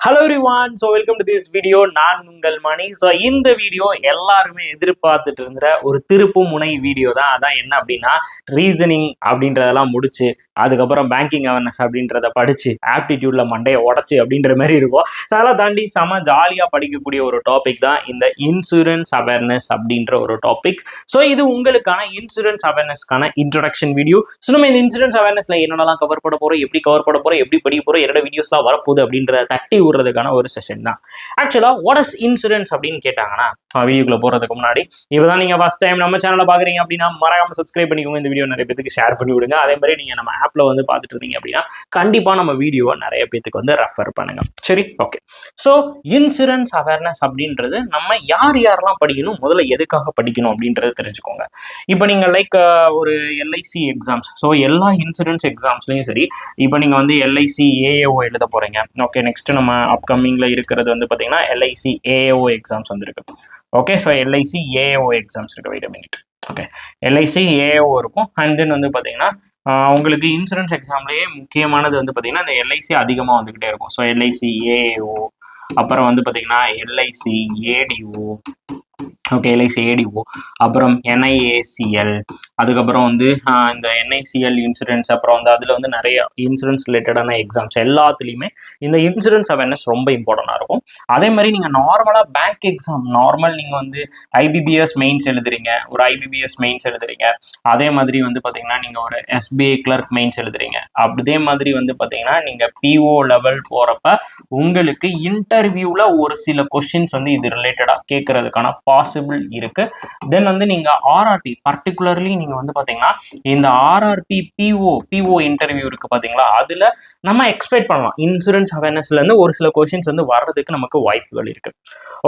Hello everyone, so welcome to this video. நான் உங்கள் மணி. So இந்த வீடியோ எல்லாருமே எதிர்பார்த்துட்டு இருந்த ஒரு திருப்பு முனை வீடியோ தான். அதான் என்ன அப்படின்னா, ரீசனிங் அப்படின்றதெல்லாம் முடிச்சு அதுக்கப்புறம் பேங்கிங் அவேர்னஸ் அப்படின்றத படிச்சு ஆப்டிடியூட்ல மண்டையை உடச்சு அப்படின்ற மாதிரி இருக்கும். ஸோ அதெல்லாம் தாண்டி செம ஜாலியாக படிக்கக்கூடிய ஒரு டாபிக் தான் இந்த இன்சூரன்ஸ் அவேர்னஸ் அப்படின்ற ஒரு டாபிக். ஸோ இது உங்களுக்கான இன்சூரன்ஸ் அவேர்னஸ்க்கான இன்ட்ரடக்ஷன் வீடியோ. ஸோ நம்ம இந்த இன்சூரன்ஸ் அவேர்னஸ்ல என்னென்னலாம் கவர் பண்ண போறோம், எப்படி கவர் பண்ண போறோம், எப்படி படிக்க போறோம், என்னோட வீடியோஸ்லாம் வரப்போகுது அப்படின்றத தட்டி விடுறதுக்கான ஒரு செஷன் தான். ஆக்சுவலா வாட் இஸ் இன்சூரன்ஸ் அப்படின்னு கேட்டாங்கன்னா, வீடியோக்குள்ள போறதுக்கு முன்னாடி இப்பதான் நீங்க ஃபர்ஸ்ட் டைம் நம்ம சேனலை பாக்குறீங்க அப்படின்னா மறக்காம சப்ஸ்கிரைப் பண்ணிக்கோங்க. இந்த வீடியோ நிறைய பேருக்கு ஷேர் பண்ணி விடுங்க. அதே மாதிரி நீங்க நம்ம ஆப்ல வந்து பார்த்துட்டு இருந்தீங்க அப்படின்னா கண்டிப்பா நம்ம வீடியோவை நிறைய பேருக்கு வந்து ரெஃபர் பண்ணுங்க. சரி, ஓகே. ஸோ இன்சூரன்ஸ் அவேர்னஸ் அப்படின்றது நம்ம யார் யாரெல்லாம் படிக்கணும், முதல்ல எதுக்காக படிக்கணும் அப்படின்றத தெரிஞ்சுக்கோங்க. இப்போ நீங்க லைக் ஒரு எல்ஐசி எக்ஸாம்ஸ், ஸோ எல்லா இன்சூரன்ஸ் எக்ஸாம்ஸ்லையும் சரி, இப்போ நீங்க வந்து எல்ஐசி ஏஏஓ எழுத போறீங்க. ஓகே, நெக்ஸ்ட் நம்ம அப்கமிங்ல இருக்கிறது வந்து பார்த்தீங்கன்னா எல்ஐசி ஏஏஓ எக்ஸாம்ஸ் வந்துருக்கு. Okay, so LIC AAO exams இருக்கு. Wait a minute. Okay, LIC AAO இருக்கும். அண்ட் தென் வந்து பார்த்தீங்கன்னா உங்களுக்கு இன்சூரன்ஸ் எக்ஸாம்லேயே முக்கியமானது வந்து பார்த்தீங்கன்னா இந்த எல்ஐசி அதிகமாக வந்துக்கிட்டே இருக்கும். ஸோ எல்ஐசி ஏஏஓ, அப்புறம் வந்து பார்த்தீங்கன்னா LIC ADO, okay, LIC ADO, அப்புறம் என்ஐஏசிஎல், அதுக்கப்புறம் வந்து இந்த என்ஐசிஎல் இன்சூரன்ஸ், அப்புறம் வந்து அதில் வந்து நிறைய இன்சூரன்ஸ் ரிலேட்டடான எக்ஸாம்ஸ் எல்லாத்துலேயுமே இந்த இன்சூரன்ஸ் அவேர்னஸ் ரொம்ப இம்பார்ட்டண்டாக இருக்கும். அதே மாதிரி நீங்கள் நார்மலாக பேங்க் எக்ஸாம், நீங்கள் வந்து ஐபிபிஎஸ் மெயின்ஸ் எழுதுறீங்க, ஒரு ஐபிபிஎஸ் மெயின்ஸ் எழுதுறீங்க. அதே மாதிரி வந்து பார்த்தீங்கன்னா நீங்கள் ஒரு எஸ்பிஐ கிளர்க் மெயின்ஸ் எழுதுறீங்க. அதே மாதிரி வந்து பார்த்தீங்கன்னா நீங்கள் பிஓ லெவல் போகிறப்ப உங்களுக்கு இன்டர்வியூவில் ஒரு சில கொஸ்டின்ஸ் வந்து இது ரிலேட்டடாக கேட்கறதுக்கான பாசிபிள் இருக்கு. தென் வந்து நீங்க ஆர்ஆர்பி, பர்டிகுலர்லி நீங்க வந்து பாத்தீங்கன்னா இந்த ஆர்ஆர்பி பிஓ இன்டர்வியூ இருக்கு பாத்தீங்களா, அதுல நம்ம எக்ஸ்பெக்ட் பண்ணலாம் இன்சூரன்ஸ் அவேர்னஸ்ல இருந்து ஒரு சில கொஸ்டின்ஸ் வந்து வர்றதுக்கு நமக்கு வாய்ப்புகள் இருக்கு.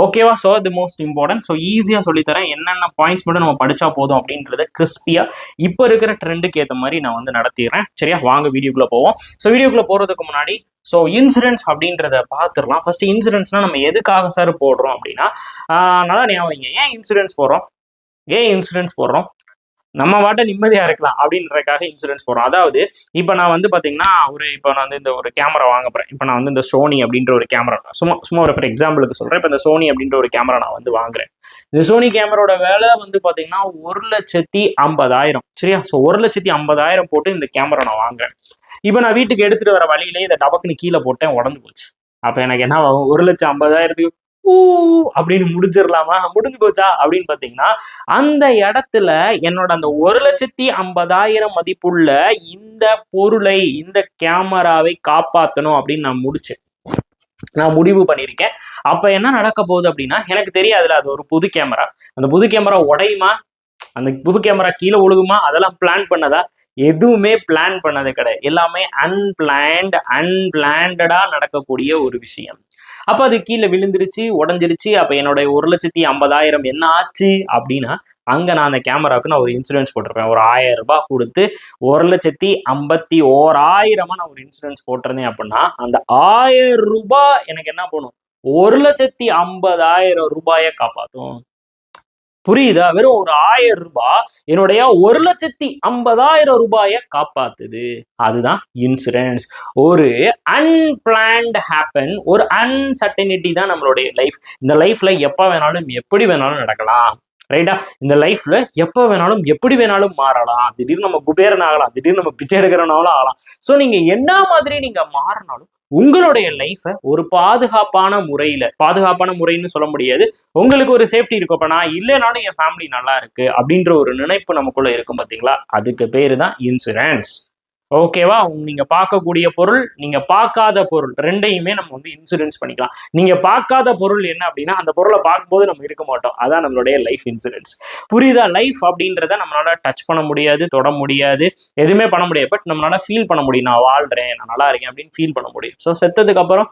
ஓகேவா? ஸோ அது மோஸ்ட் இம்பார்ட்டன்ட். ஸோ ஈஸியாக சொல்லித்தரேன், என்னென்ன பாயிண்ட்ஸ் மட்டும் நம்ம படிச்சா போதும் அப்படின்றத கிறிஸ்பியா இப்போ இருக்கிற ட்ரெண்டுக்கு ஏற்ற மாதிரி நான் வந்து நடத்திடுறேன். சரியா? வாங்க வீடியோக்குள்ள போவோம். ஸோ வீடியோக்குள்ள போறதுக்கு முன்னாடி ஸோ இன்சூரன்ஸ் அப்படின்றத பார்த்துடலாம். ஃபர்ஸ்ட் இன்சூரன்ஸ்னா நம்ம எதுக்காக சார் போடுறோம் அப்படின்னா, நல்லா ஞாபகம், ஏன் இன்சூரன்ஸ் போடுறோம்? நம்ம வாட்ட நிம்மதியா இருக்கலாம் அப்படின்றதுக்காக இன்சூரன்ஸ் போடுறோம். அதாவது இப்போ நான் வந்து பாத்தீங்கன்னா இப்போ நான் வந்து இந்த ஒரு கேமரா வாங்க போறேன். இப்போ நான் வந்து இந்த சோனி அப்படின்ற ஒரு கேமரா, சும்மா ஒரு ஃபார் எக்ஸாம்பிளுக்கு சொல்றேன். இப்போ இந்த சோனி அப்படின்ற ஒரு கேமரா நான் வந்து வாங்குறேன். இந்த சோனி கேமராவோட விலை வந்து பாத்தீங்கன்னா 1,50,000. சரியா? ஸோ 1,50,000 போட்டு இந்த கேமரா நான் வாங்குறேன். இப்போ நான் வீட்டுக்கு எடுத்துட்டு வர வழியிலேயே இதை டபக்குன்னு கீழே போட்டேன், உடஞ்சு போச்சு. அப்ப எனக்கு என்ன ஆகும்? 1,50,000 அப்படின்னு முடிஞ்சிடலாமா? முடிஞ்சு போச்சா அப்படின்னு பாத்தீங்கன்னா, அந்த இடத்துல என்னோட அந்த 1,50,000 மதிப்புள்ள இந்த பொருளை, இந்த கேமராவை காப்பாற்றணும் அப்படின்னு நான் முடிவு பண்ணியிருக்கேன். அப்ப என்ன நடக்க போகுது அப்படின்னா, எனக்கு தெரியாதுல, அது ஒரு புது கேமரா. அந்த புது கேமரா உடையுமா, அந்த புது கேமரா கீழே ஒழுகுமா, அதெல்லாம் பிளான் பண்ணதா? எதுவுமே பிளான் பண்ணது கிடையாது. எல்லாமே அன்பிளான்டா நடக்கக்கூடிய ஒரு விஷயம். அப்ப அது கீழே விழுந்துருச்சு, உடஞ்சிருச்சு. அப்ப என்னோட 1,50,000 என்ன ஆச்சு அப்படின்னா, அங்க நான் அந்த கேமராவுக்கு நான் ஒரு இன்சூரன்ஸ் போட்டிருப்பேன். ஒரு 1000 ரூபாய் கொடுத்து 1,51,000 நான் ஒரு இன்சூரன்ஸ் போட்டிருந்தேன் அப்படின்னா, அந்த 1000 ரூபாய் எனக்கு என்ன பண்ணும்? 1,50,000 ரூபாயை காப்பாற்றும். புரியுதா? வெறும் ஒரு 1000 ரூபாய் என்னுடைய 1,50,000 ரூபாயை காப்பாத்துது. அதுதான் இன்சூரன்ஸ். ஒரு அன்பிளான்ட் ஹேப்பன், ஒரு அன்சர்டனிட்டி தான் நம்மளுடைய லைஃப். இந்த லைஃப்ல எப்ப வேணாலும் எப்படி வேணாலும் நடக்கலாம். ரைட்டா? இந்த லைஃப்ல எப்ப வேணாலும் எப்படி வேணாலும் மாறலாம். திடீர்னு நம்ம குபேரன் ஆகலாம், திடீர்னு நம்ம பிச்சை எடுக்கிறனாலும் ஆகலாம். ஸோ நீங்க என்ன மாதிரி நீங்க மாறினாலும் உங்களுடைய லைஃபை ஒரு பாதுகாப்பான முறைன்னு சொல்ல முடியாது, உங்களுக்கு ஒரு சேஃப்டி இருக்கும். அப்ப நான் இல்லைனாலும் என் ஃபேமிலி நல்லா இருக்கு அப்படின்ற ஒரு நினைப்பு நமக்குள்ள இருக்கும் பாத்தீங்களா, அதுக்கு பேரு தான் இன்சூரன்ஸ். ஓகேவா? நீங்க பார்க்கக்கூடிய பொருள், நீங்க பார்க்காத பொருள், ரெண்டையுமே நம்ம வந்து இன்சூரன்ஸ் பண்ணிக்கலாம். நீங்க பார்க்காத பொருள் என்ன அப்படின்னா, அந்த பொருளை பார்க்கும்போது நம்ம இருக்க மாட்டோம். அதான் நம்மளுடைய லைஃப் இன்சூரன்ஸ். புரியுதா? லைஃப் அப்படின்றத நம்மளால டச் பண்ண முடியாது, தொட முடியாது, எதுவுமே பண்ண முடியாது. பட் நம்மளால ஃபீல் பண்ண முடியும். நான் வாழ்றேன், நான் நல்லா இருக்கேன் அப்படின்னு ஃபீல் பண்ண முடியும். ஸோ செத்ததுக்கு அப்புறம்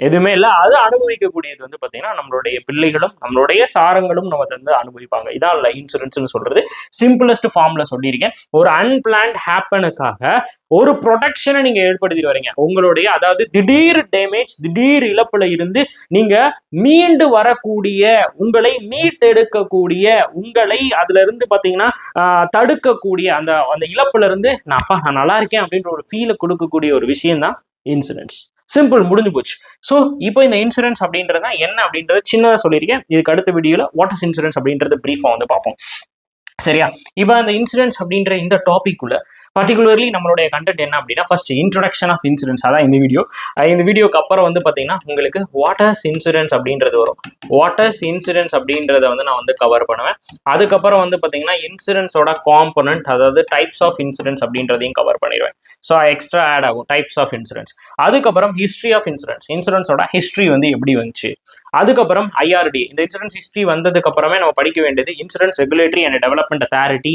எதுவுமே இல்லை. அது அனுபவிக்கக்கூடியது வந்து பார்த்தீங்கன்னா நம்மளுடைய பிள்ளைகளும் நம்மளுடைய சாரங்களும் நம்ம வந்து அனுபவிப்பாங்க. இதான் இன்சூரன்ஸ்னு சொல்றது. சிம்பிளஸ்ட் ஃபார்ம்ல சொல்லியிருக்கேன். ஒரு அன்பிளான்ட் ஹேப்பனுக்காக ஒரு ப்ரொடெக்ஷனை நீங்க ஏற்படுத்திட்டு வரீங்க. உங்களுடைய, அதாவது திடீர் டேமேஜ், திடீர் இழப்புல இருந்து நீங்க மீண்டு வரக்கூடிய, உங்களை மீட்டெடுக்கக்கூடிய, உங்களை அதுல இருந்து பாத்தீங்கன்னா தடுக்கக்கூடிய, அந்த இழப்புல இருந்து நான் நல்லா இருக்கேன் அப்படின்ற ஒரு ஃபீலை கொடுக்கக்கூடிய ஒரு விஷயம் தான் இன்சூரன்ஸ். சிம்பிள், முடிஞ்சு போச்சு. ஸோ இப்போ இந்த இன்சூரன்ஸ் அப்படின்றத என்ன அப்படின்றத சின்னதாக சொல்லியிருக்கேன். இதுக்கு அடுத்த வீடியோவில் வாட் இஸ் இன்சூரன்ஸ் அப்படின்றது பிரீஃபாக வந்து பார்ப்போம். சரியா? இப்போ அந்த இன்சூரன்ஸ் அப்படின்ற இந்த டாபிக் உள்ள பர்டிகுலர்லி நம்மளுடைய கண்டென்ட் என்ன அப்படின்னா, ஃபர்ஸ்ட் இன்ட்ரோடக்ஷன் ஆஃப் இன்சூரன்ஸ், அதான் இந்த வீடியோ. இந்த வீடியோக்கு அப்புறம் வந்து பார்த்தீங்கன்னா உங்களுக்கு வாட் இஸ் இன்சூரன்ஸ் அப்படின்றது வரும். வாட் இஸ் இன்சூரன்ஸ் அப்படின்றத வந்து நான் வந்து கவர் பண்ணுவேன். அதுக்கப்புறம் வந்து பார்த்தீங்கன்னா இன்சூரன்ஸோட காம்பனன்ட், அதாவது டைப்ஸ் ஆஃப் இன்சூரன்ஸ் அப்படின்றதையும் கவர் பண்ணிடுவேன். ஸோ எக்ஸ்ட்ரா ஆட் ஆகும் டைப்ஸ் ஆஃப் இன்சூரன்ஸ். அதுக்கப்புறம் ஹிஸ்ட்ரி ஆஃப் இன்சூரன்ஸ், இன்சூரன்ஸோட ஹிஸ்ட்ரி வந்து எப்படி வந்துச்சு. அதுக்கப்புறம் ஐஆர்டி, இந்த இன்சூரன்ஸ் ஹிஸ்ட்ரி வந்ததுக்கு அப்புறமே நம்ம படிக்க வேண்டியது insurance regulatory and development authority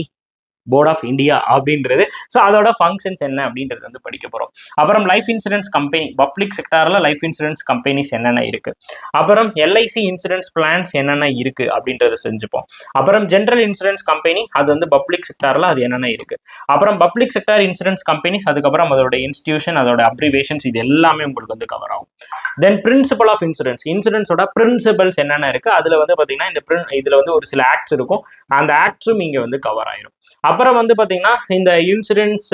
board of India அப்படின்றது. ஸோ அதோட ஃபங்க்ஷன்ஸ் என்ன அப்படின்றது வந்து படிக்க போகிறோம். அப்புறம் லைஃப் இன்சூரன்ஸ் கம்பெனி, பப்ளிக் செக்டாரில் லைஃப் இன்சூரன்ஸ் கம்பெனிஸ் என்னென்ன இருக்கு, அப்புறம் எல்ஐசி இன்சூரன்ஸ் பிளான்ஸ் என்னென்ன இருக்கு அப்படின்றத செஞ்சுப்போம். அப்புறம் ஜென்ரல் இன்சூரன்ஸ் கம்பெனி, அது வந்து பப்ளிக் செக்டாரில் அது என்னென்ன இருக்கு. அப்புறம் பப்ளிக் செக்டார் இன்சூரன்ஸ் கம்பெனிஸ், அதுக்கப்புறம் அதோட இன்ஸ்டிடியூஷன், அதோட அப்ரிவேஷன்ஸ், இது எல்லாமே உங்களுக்கு வந்து கவர் ஆகும். தென் பிரின்சிபல் ஆஃப் இன்சூரன்ஸ், இன்சூரன்ஸோட பிரின்சிபல்ஸ் என்னென்ன இருக்கு, அதுல வந்து பார்த்தீங்கன்னா இதுல வந்து ஒரு சில ஆக்ட்ஸ் இருக்கும், அந்த ஆக்ட்ஸும் இங்க வந்து கவர் ஆயிரும். அப்புறம் வந்து பார்த்தீங்கன்னா இந்த இன்சூரன்ஸ்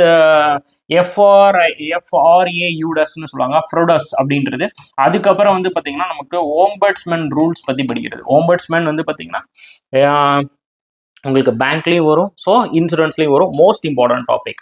எஃப்ஆர்ஏயூடஸ்ன்னு சொல்லுவாங்க, ஃப்ரோடஸ் அப்படின்றது. அதுக்கப்புறம் வந்து பார்த்தீங்கன்னா நமக்கு ஓம்பட்ஸ்மேன் ரூல்ஸ் பற்றி படிக்கிறது. ஓம்பட்ஸ்மேன் வந்து பார்த்தீங்கன்னா உங்களுக்கு பேங்க்லேயும் வரும், ஸோ இன்சூரன்ஸ்லேயும் வரும், மோஸ்ட் இம்பார்ட்டன்ட் டாபிக்.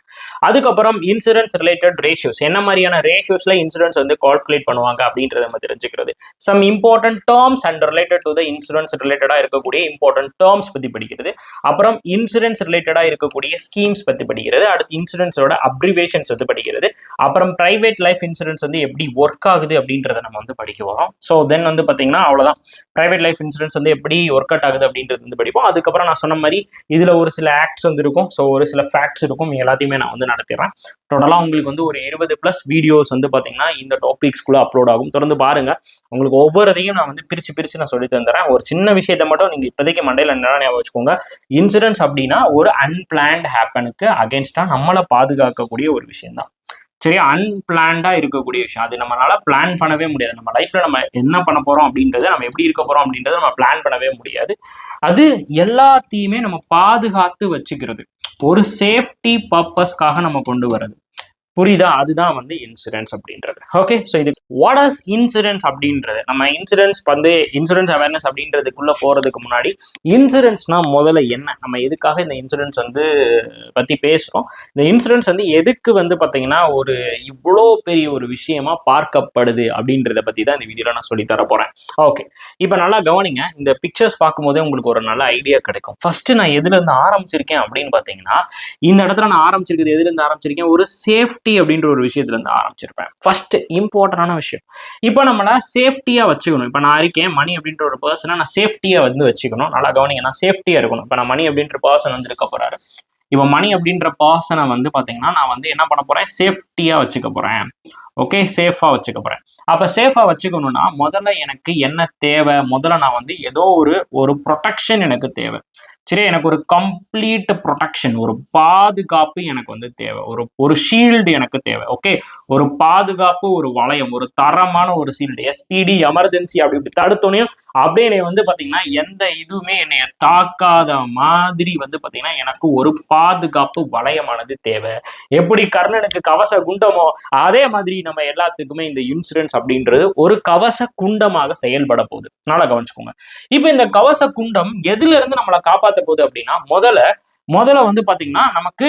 அதுக்கப்புறம் இன்சூரன்ஸ் ரிலேட்டட் ரேஷியோஸ், என்ன மாதிரியான ரேஷியோஸ்ல இன்சூரன்ஸ் வந்து கால்குலேட் பண்ணுவாங்க அப்படின்றத நம்ம தெரிஞ்சுக்கிறது. Some important terms and related to the insurance ரிலேட்டடாக இருக்கக்கூடிய இம்பார்ட்டன்ட் டேர்ம்ஸ் பற்றி படிக்கிறது. அப்புறம் இன்சூரன்ஸ் ரிலேட்டடாக இருக்கக்கூடிய ஸ்கீம்ஸ் பற்றி படிக்கிறது. அடுத்து இன்சூரன்ஸோட அப்ரிவேஷன்ஸ் வந்து படிக்கிறது. அப்புறம் பிரைவேட் லைஃப் இன்சூரன்ஸ் வந்து எப்படி ஒர்க் ஆகுது அப்படின்றத நம்ம வந்து படிக்க வரோம். ஸோ தென் வந்து பார்த்தீங்கன்னா அவ்வளோதான், பிரைவேட் லைஃப் இன்சூரன்ஸ் வந்து எப்படி ஒர்க் அவுட் ஆகுது அப்படின்றது வந்து படிப்போம். அதுக்கப்புறம் நான் சொன்ன மாதிரி இதுல ஒரு சில ஆக்ட்ஸ் வந்து இருக்கும், ஸோ ஒரு சில ஃபேக்ட்ஸ் இருக்கும், எல்லாத்தையுமே நான் வந்து நடத்திடுறேன். டோட்டலா உங்களுக்கு வந்து ஒரு 20+ வீடியோஸ் வந்து பாத்தீங்கன்னா இந்த டாபிக்ஸ்குள்ள அப்லோட் ஆகும். தொடர்ந்து பாருங்க, உங்களுக்கு ஒவ்வொருதையும் நான் வந்து பிரிச்சு நான் சொல்லி தந்துறேன். ஒரு சின்ன விஷயத்தை மட்டும் நீங்க இப்போதைக்கு மண்டையில என்ன ஞாபகம் வச்சுக்கோங்க, இன்சூரன்ஸ் அப்படின்னா ஒரு அன்பிளான்ட் ஹேப்பனுக்கு அகேன்ஸ்டா நம்மளை பாதுகாக்கக்கூடிய ஒரு விஷயம் தான். சரியா? அன்பிளான்டா இருக்கக்கூடிய விஷயம், அது நம்மளால பிளான் பண்ணவே முடியாது. நம்ம லைஃப்ல நம்ம என்ன பண்ண போறோம் அப்படின்றத, நம்ம எப்படி இருக்க போறோம் அப்படின்றத நம்ம பிளான் பண்ணவே முடியாது. அது எல்லாத்தையுமே நம்ம பாதுகாத்து வச்சுக்கிறது, ஒரு சேஃப்டி பர்பஸ்க்காக நம்ம கொண்டு வர்றது. புரியுதா? அதுதான் வந்து இன்சூரன்ஸ் அப்படின்றது. ஓகே, ஸோ இது வாட் இஸ் இன்சூரன்ஸ் அப்படின்றது, நம்ம இன்சூரன்ஸ் வந்து இன்சூரன்ஸ் அவேர்னஸ் அப்படின்றதுக்குள்ள போறதுக்கு முன்னாடி இன்சூரன்ஸ்னா முதல்ல என்ன, நம்ம எதுக்காக இந்த இன்சூரன்ஸ் வந்து பத்தி பேசுறோம், இந்த இன்சூரன்ஸ் வந்து எதுக்கு வந்து பாத்தீங்கன்னா ஒரு இவ்வளோ பெரிய ஒரு விஷயமா பார்க்கப்படுது அப்படின்றத பத்தி தான் இந்த வீடியோல நான் சொல்லி தர போறேன். ஓகே, இப்போ நல்லா கவனிங்க, இந்த பிக்சர்ஸ் பார்க்கும்போதே உங்களுக்கு ஒரு நல்ல ஐடியா கிடைக்கும். ஃபர்ஸ்ட் நான் எதுல இருந்து ஆரம்பிச்சிருக்கேன் அப்படின்னு பாத்தீங்கன்னா, இந்த இடத்துல நான் ஆரம்பிச்சிருக்கிறது எதுல இருந்து ஆரம்பிச்சிருக்கேன், ஒரு சேஃப்டி அப்படின்ற ஒரு விஷயத்துல இருந்து ஆரம்பிச்சிருப்பேன். ஃபர்ஸ்ட் இம்பார்ட்டன்டான விஷயம், இப்போ நம்மள சேஃப்டியா வச்சுக்கணும். இப்போ நான் இருக்கேன் மணி அப்படின்ற ஒரு பர்சனை நான் சேஃப்டியா வந்து வச்சுக்கணும். நல்லா கவனிங்க, நான் சேஃப்டியா இருக்கணும். இப்போ நான் மணி அப்படின்ற பர்சன் வந்து இருக்க போறாரு. இப்போ மணி அப்படின்ற பர்சனை வந்து பாத்தீங்கன்னா நான் வந்து என்ன பண்ண போறேன், சேஃப்டியா வச்சுக்க போறேன். ஓகே, சேஃபா வச்சுக்க போறேன். அப்ப சேஃபா வச்சுக்கணும்னா முதல்ல எனக்கு என்ன தேவை, முதல்ல நான் வந்து ஏதோ ஒரு ப்ரொடெக்ஷன் எனக்கு தேவை. சரி, எனக்கு ஒரு கம்ப்ளீட் ப்ரொடெக்ஷன், ஒரு பாதுகாப்பு எனக்கு வந்து தேவை, ஒரு ஷீல்டு எனக்கு தேவை. ஓகே, ஒரு பாதுகாப்பு, ஒரு வளையம், ஒரு தரமான ஒரு ஷீல்டு, SPD எமர்ஜென்சி அப்படி தடுத்தோனையும் அப்படியே என்னை வந்து பாத்தீங்கன்னா எந்த இதுவுமே என்னைய தாக்காத மாதிரி வந்து பாத்தீங்கன்னா எனக்கு ஒரு பாதுகாப்பு வளையமானது தேவை. எப்படி கர்ணனுக்கு கவச குண்டமோ அதே மாதிரி நம்ம எல்லாத்துக்குமே இந்த இன்சூரன்ஸ் அப்படின்றது ஒரு கவச குண்டமாக செயல்பட போகுது. நல்லா கவனிச்சுக்கோங்க. இப்ப இந்த கவச குண்டம் எதுல இருந்து நம்மளை காப்பாத்த போகுது அப்படின்னா, முதல்ல வந்து பாத்தீங்கன்னா நமக்கு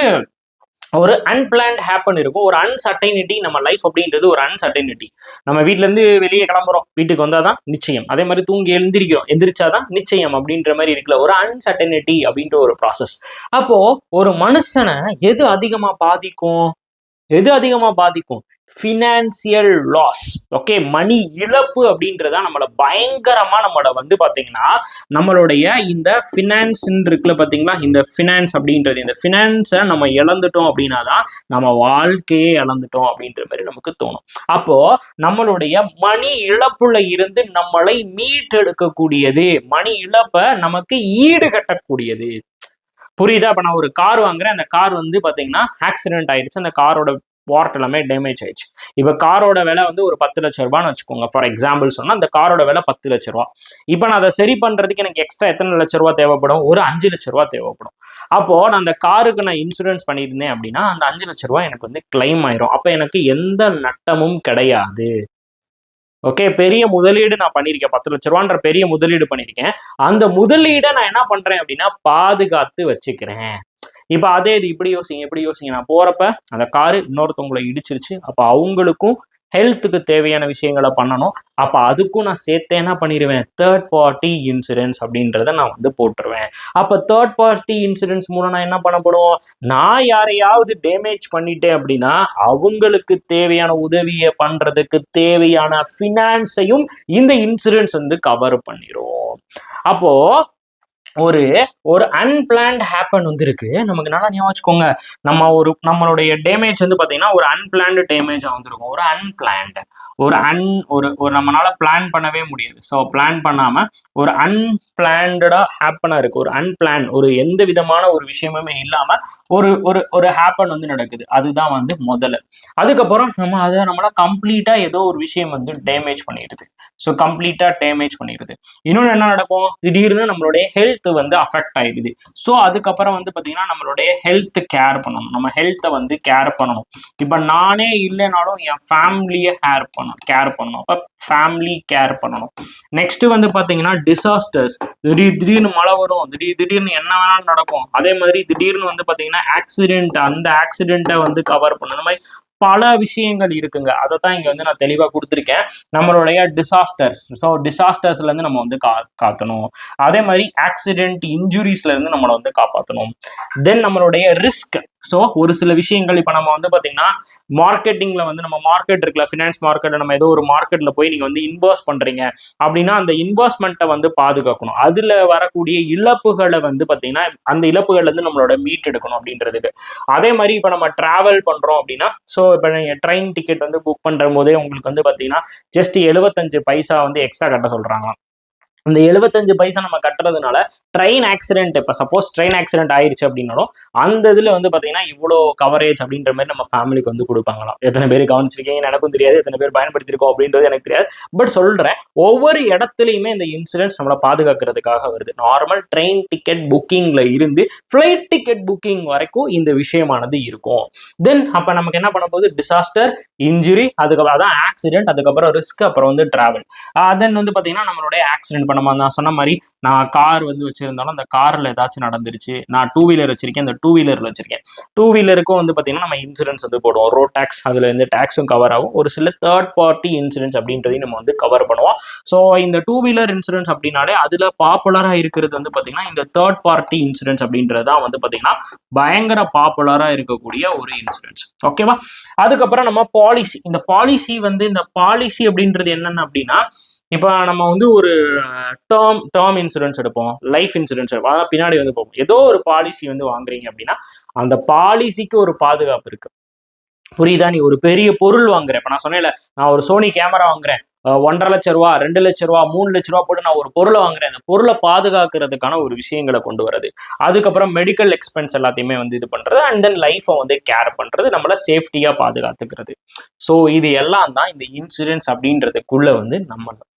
ஒரு அன்பிளான்ட் ஹேப்பன் இருக்கும், ஒரு அன்சர்டைனிட்டி. நம்ம லைஃப் அப்படின்றது ஒரு அன்சர்டைனிட்டி. நம்ம வீட்டுல இருந்து வெளியே கிளம்புறோம், வீட்டுக்கு வந்தாதான் நிச்சயம். அதே மாதிரி தூங்கி எந்திரிச்சாதான் நிச்சயம் அப்படின்ற மாதிரி இருக்குல்ல, ஒரு அன்சர்டைனிட்டி அப்படின்ற ஒரு ப்ராசஸ். அப்போ ஒரு மனுஷனை எது அதிகமா பாதிக்கும், ஃபினான்சியல் லாஸ். ஓகே, மணி இழப்பு அப்படின்றதா நம்மளை பயங்கரமா நம்மளை வந்து பாத்தீங்கன்னா நம்மளுடைய இந்த ஃபினான்ஸ் இருக்குல்ல பாத்தீங்களா, இந்த ஃபினான்ஸ் அப்படின்றது, இந்த ஃபினான்ஸை நம்ம இழந்துட்டோம் அப்படின்னா தான் நம்ம வாழ்க்கையே இழந்துட்டோம் அப்படின்ற மாதிரி நமக்கு தோணும். அப்போ நம்மளுடைய மணி இழப்புல இருந்து நம்மளை மீட்டெடுக்கக்கூடியது, மணி இழப்பை நமக்கு ஈடு கட்டக்கூடியது. புரியுதா? இப்ப நான் ஒரு கார் வாங்குறேன், அந்த கார் வந்து பாத்தீங்கன்னா ஆக்சிடென்ட் ஆயிடுச்சு, அந்த காரோட பார்ட் எல்லாமே டேமேஜ் ஆயிடுச்சு. இப்ப காரோட விலை வந்து ஒரு 10 லட்சம் ரூபான்னு வச்சுக்கோங்க, ஃபார் எக்ஸாம்பிள் சொன்னா அந்த காரோட விலை 10 லட்சம் ரூபா. இப்ப நான் அதை சரி பண்றதுக்கு எனக்கு எக்ஸ்ட்ரா எத்தனை லட்சம் ரூபா தேவைப்படும், ஒரு 5 லட்சம் ரூபா தேவைப்படும். அப்போ நான் அந்த காருக்கு நான் இன்சூரன்ஸ் பண்ணியிருந்தேன் அப்படின்னா அந்த 5 லட்சம் ரூபாய் எனக்கு வந்து கிளைம் ஆயிரும். அப்ப எனக்கு எந்த நட்டமும் கிடையாது. ஓகே, பெரிய முதலீடு நான் பண்ணியிருக்கேன், 10 லட்ச ரூபான்ற பெரிய முதலீடு பண்ணியிருக்கேன். அந்த முதலீடை நான் என்ன பண்றேன் அப்படின்னா பாதுகாத்து வச்சுக்கிறேன். இப்ப அதே இது இப்படி யோசிங்க, நான் போறப்ப அந்த காரு இன்னொருத்தவங்களை இடிச்சிருச்சு, அப்ப அவங்களுக்கும் ஹெல்த்துக்கு தேவையான விஷயங்களை பண்ணணும். அப்ப அதுக்கும் நான் சேர்த்தே என்ன பண்ணிடுவேன், தேர்ட் பார்ட்டி இன்சூரன்ஸ் அப்படின்றத நான் வந்து போட்டுருவேன். அப்ப தேர்ட் பார்ட்டி இன்சூரன்ஸ் மூலம் நான் என்ன பண்ணப்படும், நான் யாரையாவது டேமேஜ் பண்ணிட்டேன் அப்படின்னா அவங்களுக்கு தேவையான உதவியை பண்றதுக்கு தேவையான ஃபினான்ஸையும் இந்த இன்சூரன்ஸ் வந்து கவர் பண்ணிடும். அப்போ ஒரு ஒரு அன்பிளான்ட் ஹேப்பன் வந்து இருக்கு, நமக்கு நல்லா ஞாபகம் வச்சுக்கோங்க. நம்மளுடைய டேமேஜ் வந்து பாத்தீங்கன்னா ஒரு அன்பிளான்டு டேமேஜா வந்துருக்கும். ஒரு நம்மளால பிளான் பண்ணவே முடியாது. ஸோ பிளான் பண்ணாம ஒரு அன்பிளான்டா ஹேப்பனா இருக்கு, ஒரு எந்த விதமான ஒரு விஷயமுமே இல்லாம ஒரு ஒரு ஒரு ஹேப்பன் வந்து நடக்குது. அதுதான் வந்து முதல்ல. அதுக்கப்புறம் நம்மள கம்ப்ளீட்டா ஏதோ ஒரு விஷயம் வந்து டேமேஜ் பண்ணிடுது. ஸோ கம்ப்ளீட்டா டேமேஜ் பண்ணிடுது. இன்னொன்று என்ன நடக்கும், திடீர்னு நம்மளுடைய ஹெல்த் வந்து அஃபெக்ட் ஆயிடுது. ஸோ அதுக்கப்புறம் வந்து பாத்தீங்கன்னா நம்மளுடைய ஹெல்த் கேர் பண்ணணும், நம்ம ஹெல்த்தை வந்து கேர் பண்ணணும். இப்ப நானே இல்லைனாலும் என் ஃபேமிலியை கேர் பண்ணணும். அப்ப ஃபேமிலி கேர் பண்ணணும். நெக்ஸ்ட் வந்து பாத்தீங்கன்னா டிசாஸ்டர்ஸ், திடீர்னு மழை வரும், திடீர்னு என்ன வேணாலும் நடக்கும். அதே மாதிரி திடீர்னு வந்து பாத்தீங்கன்னா ஆக்சிடென்ட், அந்த ஆக்சிடென்ட்டை வந்து கவர் பண்ணணும். இந்த மாதிரி பல விஷயங்கள் இருக்குங்க. அதை தான் இங்க வந்து நான் தெளிவா கொடுத்துருக்கேன். நம்மளுடைய டிசாஸ்டர்ஸ், ஸோ டிசாஸ்டர்ஸ்ல இருந்து நம்ம வந்து காத்தணும். அதே மாதிரி ஆக்சிடென்ட், இன்ஜுரிஸ்ல இருந்து நம்மளை வந்து காப்பாற்றணும். தென் நம்மளுடைய ரிஸ்க், ஸோ ஒரு சில விஷயங்கள் இப்போ நம்ம வந்து பார்த்தீங்கன்னா மார்க்கெட்டிங்ல வந்து நம்ம மார்க்கெட் இருக்குல்ல, ஃபினான்ஸ் மார்க்கெட், நம்ம ஏதோ ஒரு மார்க்கெட்ல போய் நீங்க வந்து இன்வெஸ்ட் பண்றீங்க அப்படின்னா அந்த இன்வெஸ்ட்மெண்ட்டை வந்து பாதுகாக்கணும். அதுல வரக்கூடிய இழப்புகளை வந்து பார்த்தீங்கன்னா அந்த இழப்புகள்ல இருந்து நம்மளோட மீட் எடுக்கணும் அப்படின்றதுக்கு. அதே மாதிரி இப்போ நம்ம டிராவல் பண்றோம் அப்படின்னா, ஸோ இப்போ நீங்கள் ட்ரெயின் டிக்கெட் வந்து புக் பண்ற போதே உங்களுக்கு வந்து பார்த்தீங்கன்னா ஜஸ்ட் 75 பைசா வந்து எக்ஸ்ட்ரா கட்ட சொல்றாங்க. இந்த 75 பைசா நம்ம கட்டுறதுனால ட்ரெயின் ஆக்சிடென்ட், இப்போ சப்போஸ் ட்ரெயின் ஆக்சிடென்ட் ஆயிடுச்சு அப்படின்னாலும் அந்த இதில் வந்து பார்த்தீங்கன்னா இவ்வளோ கவரேஜ் அப்படின்ற மாதிரி நம்ம ஃபேமிலிக்கு வந்து கொடுப்பாங்களாம். எத்தனை பேர் கவனிச்சிருக்கீங்க எனக்கும் தெரியாது, எத்தனை பேர் பயன்படுத்திருக்கோம் அப்படின்றது எனக்கு தெரியாது. பட் சொல்கிறேன், ஒவ்வொரு இடத்துலையுமே இந்த இன்சூரன்ஸ் நம்மளை பாதுகாக்கிறதுக்காக வருது. நார்மல் ட்ரெயின் டிக்கெட் புக்கிங்ல இருந்து ஃப்ளைட் டிக்கெட் புக்கிங் வரைக்கும் இந்த விஷயமானது இருக்கும். தென் அப்போ நமக்கு என்ன பண்ண போகுது, டிசாஸ்டர், இன்ஜுரி, அதுக்கப்புறம் அதான் ஆக்சிடென்ட், அதுக்கப்புறம் ரிஸ்க், அப்புறம் வந்து டிராவல். தென் வந்து பார்த்தீங்கன்னா நம்மளுடைய ஆக்சிடென்ட், நம்ம நான் சொன்ன மாதிரி நான் கார் வந்து வச்சிருந்தாலும் அந்த கார்ல ஏதாச்சும் நடந்துருச்சு, நான் 2 வீலர் வச்சிருக்கேன், அந்த 2 வீலர்ல வச்சிருக்கேன், 2 வீலருக்கும் வந்து பாத்தீங்கன்னா நம்ம இன்சூரன்ஸ் வந்து போடுவோம். ரோட் டாக்ஸ், அதுல இருந்து டாக்ஸும் கவர் ஆகும். ஒரு சில தேர்ட் பார்ட்டி இன்சூரன்ஸ் அப்படின்றதையும் நம்ம வந்து கவர் பண்ணுவோம். ஸோ இந்த 2 வீலர் இன்சூரன்ஸ் அப்படின்னாலே அதுல பாப்புலரா இருக்கிறது வந்து பாத்தீங்கன்னா இந்த தேர்ட் பார்ட்டி இன்சூரன்ஸ் அப்படின்றது தான் வந்து பாத்தீங்கன்னா பயங்கர பாப்புலரா இருக்கக்கூடிய ஒரு இன்சூரன்ஸ். ஓகேவா? அதுக்கப்புறம் நம்ம பாலிசி, இந்த பாலிசி அப்படின்றது என்னென்ன அப்படின்னா, இப்போ நம்ம வந்து ஒரு டேர்ம் இன்சூரன்ஸ் எடுப்போம், லைஃப் இன்சூரன்ஸ் எடுப்போம், அதான் பின்னாடி வந்து போகும். ஏதோ ஒரு பாலிசி வந்து வாங்குறீங்க அப்படின்னா அந்த பாலிசிக்கு ஒரு பாதுகாப்பு இருக்கு. புரியுதா? நீ ஒரு பெரிய பொருள் வாங்குற, இப்ப நான் சொன்னேன்ல, நான் ஒரு சோனி கேமரா வாங்குறேன், 1.5 லட்ச ரூபா, 2 லட்ச ரூபா, 3 லட்ச ரூபா போட்டு நான் ஒரு பொருளை வாங்குறேன். அந்த பொருளை பாதுகாக்கிறதுக்கான ஒரு விஷயங்களை கொண்டு வரது. அதுக்கப்புறம் மெடிக்கல் எக்ஸ்பென்ஸ் எல்லாத்தையுமே வந்து இது பண்றது, அண்ட் தென் லைஃபை வந்து கேர் பண்றது, நம்மள சேஃப்டியா பாதுகாத்துக்கிறது. ஸோ இது எல்லாம் தான் இந்த இன்சூரன்ஸ் அப்படின்றதுக்குள்ள வந்து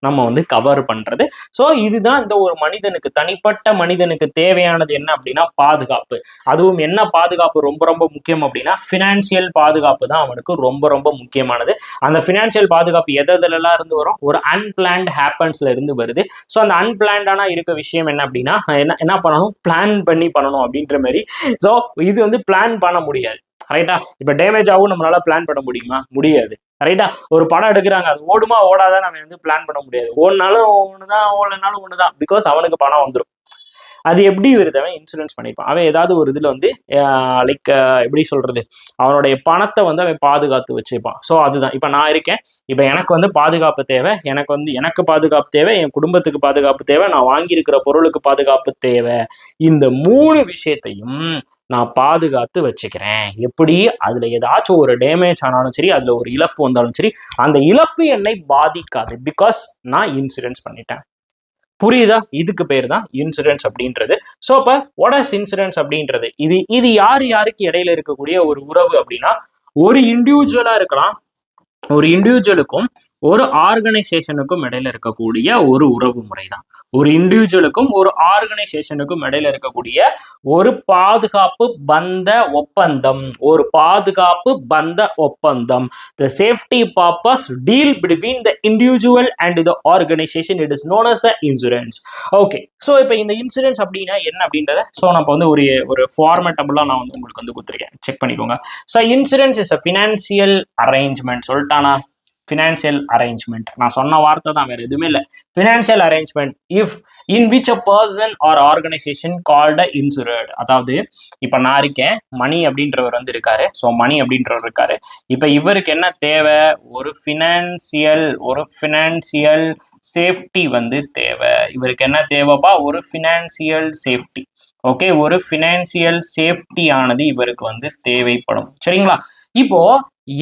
நம்ம வந்து கவர் பண்றது. ஸோ இதுதான் இந்த ஒரு மனிதனுக்கு, தனிப்பட்ட மனிதனுக்கு தேவையானது என்ன அப்படின்னா பாதுகாப்பு. அதுவும் என்ன பாதுகாப்பு ரொம்ப ரொம்ப முக்கியம் அப்படின்னா ஃபினான்சியல் பாதுகாப்பு தான் அவனுக்கு ரொம்ப ரொம்ப முக்கியமானது. அந்த ஃபினான்சியல் பாதுகாப்பு எதெல்லாம் இருந்து வரும், ஒரு அன்பிளான்ட் ஹேப்பன்ஸ்ல இருந்து வருது. ஸோ அந்த அன்பிளான்டான இருக்க விஷயம் என்ன அப்படின்னா என்ன பண்ணணும், பிளான் பண்ணி பண்ணணும் அப்படின்ற மாதிரி. ஸோ இது வந்து பிளான் பண்ண முடியாது, ரைட்டா? இப்ப டேமேஜ் ஆகும் நம்மளால பிளான் பண்ண முடியுமா? முடியாது, ரைட்டா? ஒரு படம் எடுக்கிறாங்க, அது ஓடுமா ஓடாதான் நம்ம வந்து பிளான் பண்ண முடியாது. ஓடினாலும் ஒண்ணுதான், ஓடனாலும் ஒண்ணுதான், பிகாஸ் அவனுக்கு பணம் வந்துடும். அது எப்படி வருது, அவன் இன்சூரன்ஸ் பண்ணிப்பான். அவன் ஏதாவது ஒரு இதுல வந்து லைக் எப்படி சொல்றது, அவனுடைய பணத்தை வந்து அவன் பாதுகாத்து வச்சுப்பான். ஸோ அதுதான் இப்ப நான் இருக்கேன், இப்ப எனக்கு வந்து பாதுகாப்பு தேவை, எனக்கு பாதுகாப்பு தேவை, என் குடும்பத்துக்கு பாதுகாப்பு தேவை, நான் வாங்கியிருக்கிற பொருளுக்கு பாதுகாப்பு தேவை. இந்த 3 விஷயத்தையும் நான் பாதுகாத்து வச்சுக்கிறேன். எப்படி? அதுல ஏதாச்சும் ஒரு டேமேஜ் ஆனாலும் சரி, அதுல ஒரு இழப்பு வந்தாலும் சரி, அந்த இழப்பு என்னை பாதிக்காது, பிகாஸ் நான் இன்சூரன்ஸ் பண்ணிட்டேன். புரியுதா? இதுக்கு பேர் தான் இன்சூரன்ஸ் அப்படின்றது. ஸோ அப்ப வாட் இஸ் இன்சூரன்ஸ் அப்படின்றது, இது யாருக்கு இடையில இருக்கக்கூடிய ஒரு உறவு அப்படின்னா, ஒரு இண்டிவிஜுவலா இருக்கலாம், ஒரு இண்டிவிஜுவலுக்கும் ஒரு ஆர்கனைசேஷனுக்கும் இடையில இருக்கக்கூடிய ஒரு உறவு முறை தான். ஒரு இண்டிவிஜுவலுக்கும் ஒரு ஆர்கனைசேஷனுக்கும் இடையில இருக்கக்கூடிய ஒரு பாதுகாப்பு பந்த ஒப்பந்தம். ஒரு பாதுகாப்பு பந்த ஒப்பந்தம். The safety purpose deal between the individual and the organization. It is known as a insurance. Okay, so இப்போ இந்த இன்சூரன்ஸ் அப்படின்னா என்ன அப்படின்றத நம்ம வந்து ஒரு ஃபார்மேட்டபுளாக நான் வந்து உங்களுக்கு வந்து கொடுத்துருக்கேன், செக் பண்ணிக்கோங்க. So insurance is a financial arrangement. சொல்லிட்டானா? Financial arrangement. நான் சொன்ன வார்த்தை தான், வேற எதுவுமே இல்லை. Financial arrangement if in which a person or organisation called a insured. அதாவது இப்போ நான் இருக்கேன், மணி அப்படின்றவர் வந்து இருக்காரு. ஸோ மணி அப்படின்றவர் இருக்காரு. இப்போ இவருக்கு என்ன தேவை? ஒரு ஃபினான்சியல் சேஃப்டி வந்து தேவை. இவருக்கு என்ன தேவைப்பா? ஒரு ஃபினான்சியல் சேஃப்டி. ஓகே, ஒரு ஃபினான்சியல் சேஃப்டி ஆனது இவருக்கு வந்து தேவைப்படும். சரிங்களா? இப்போ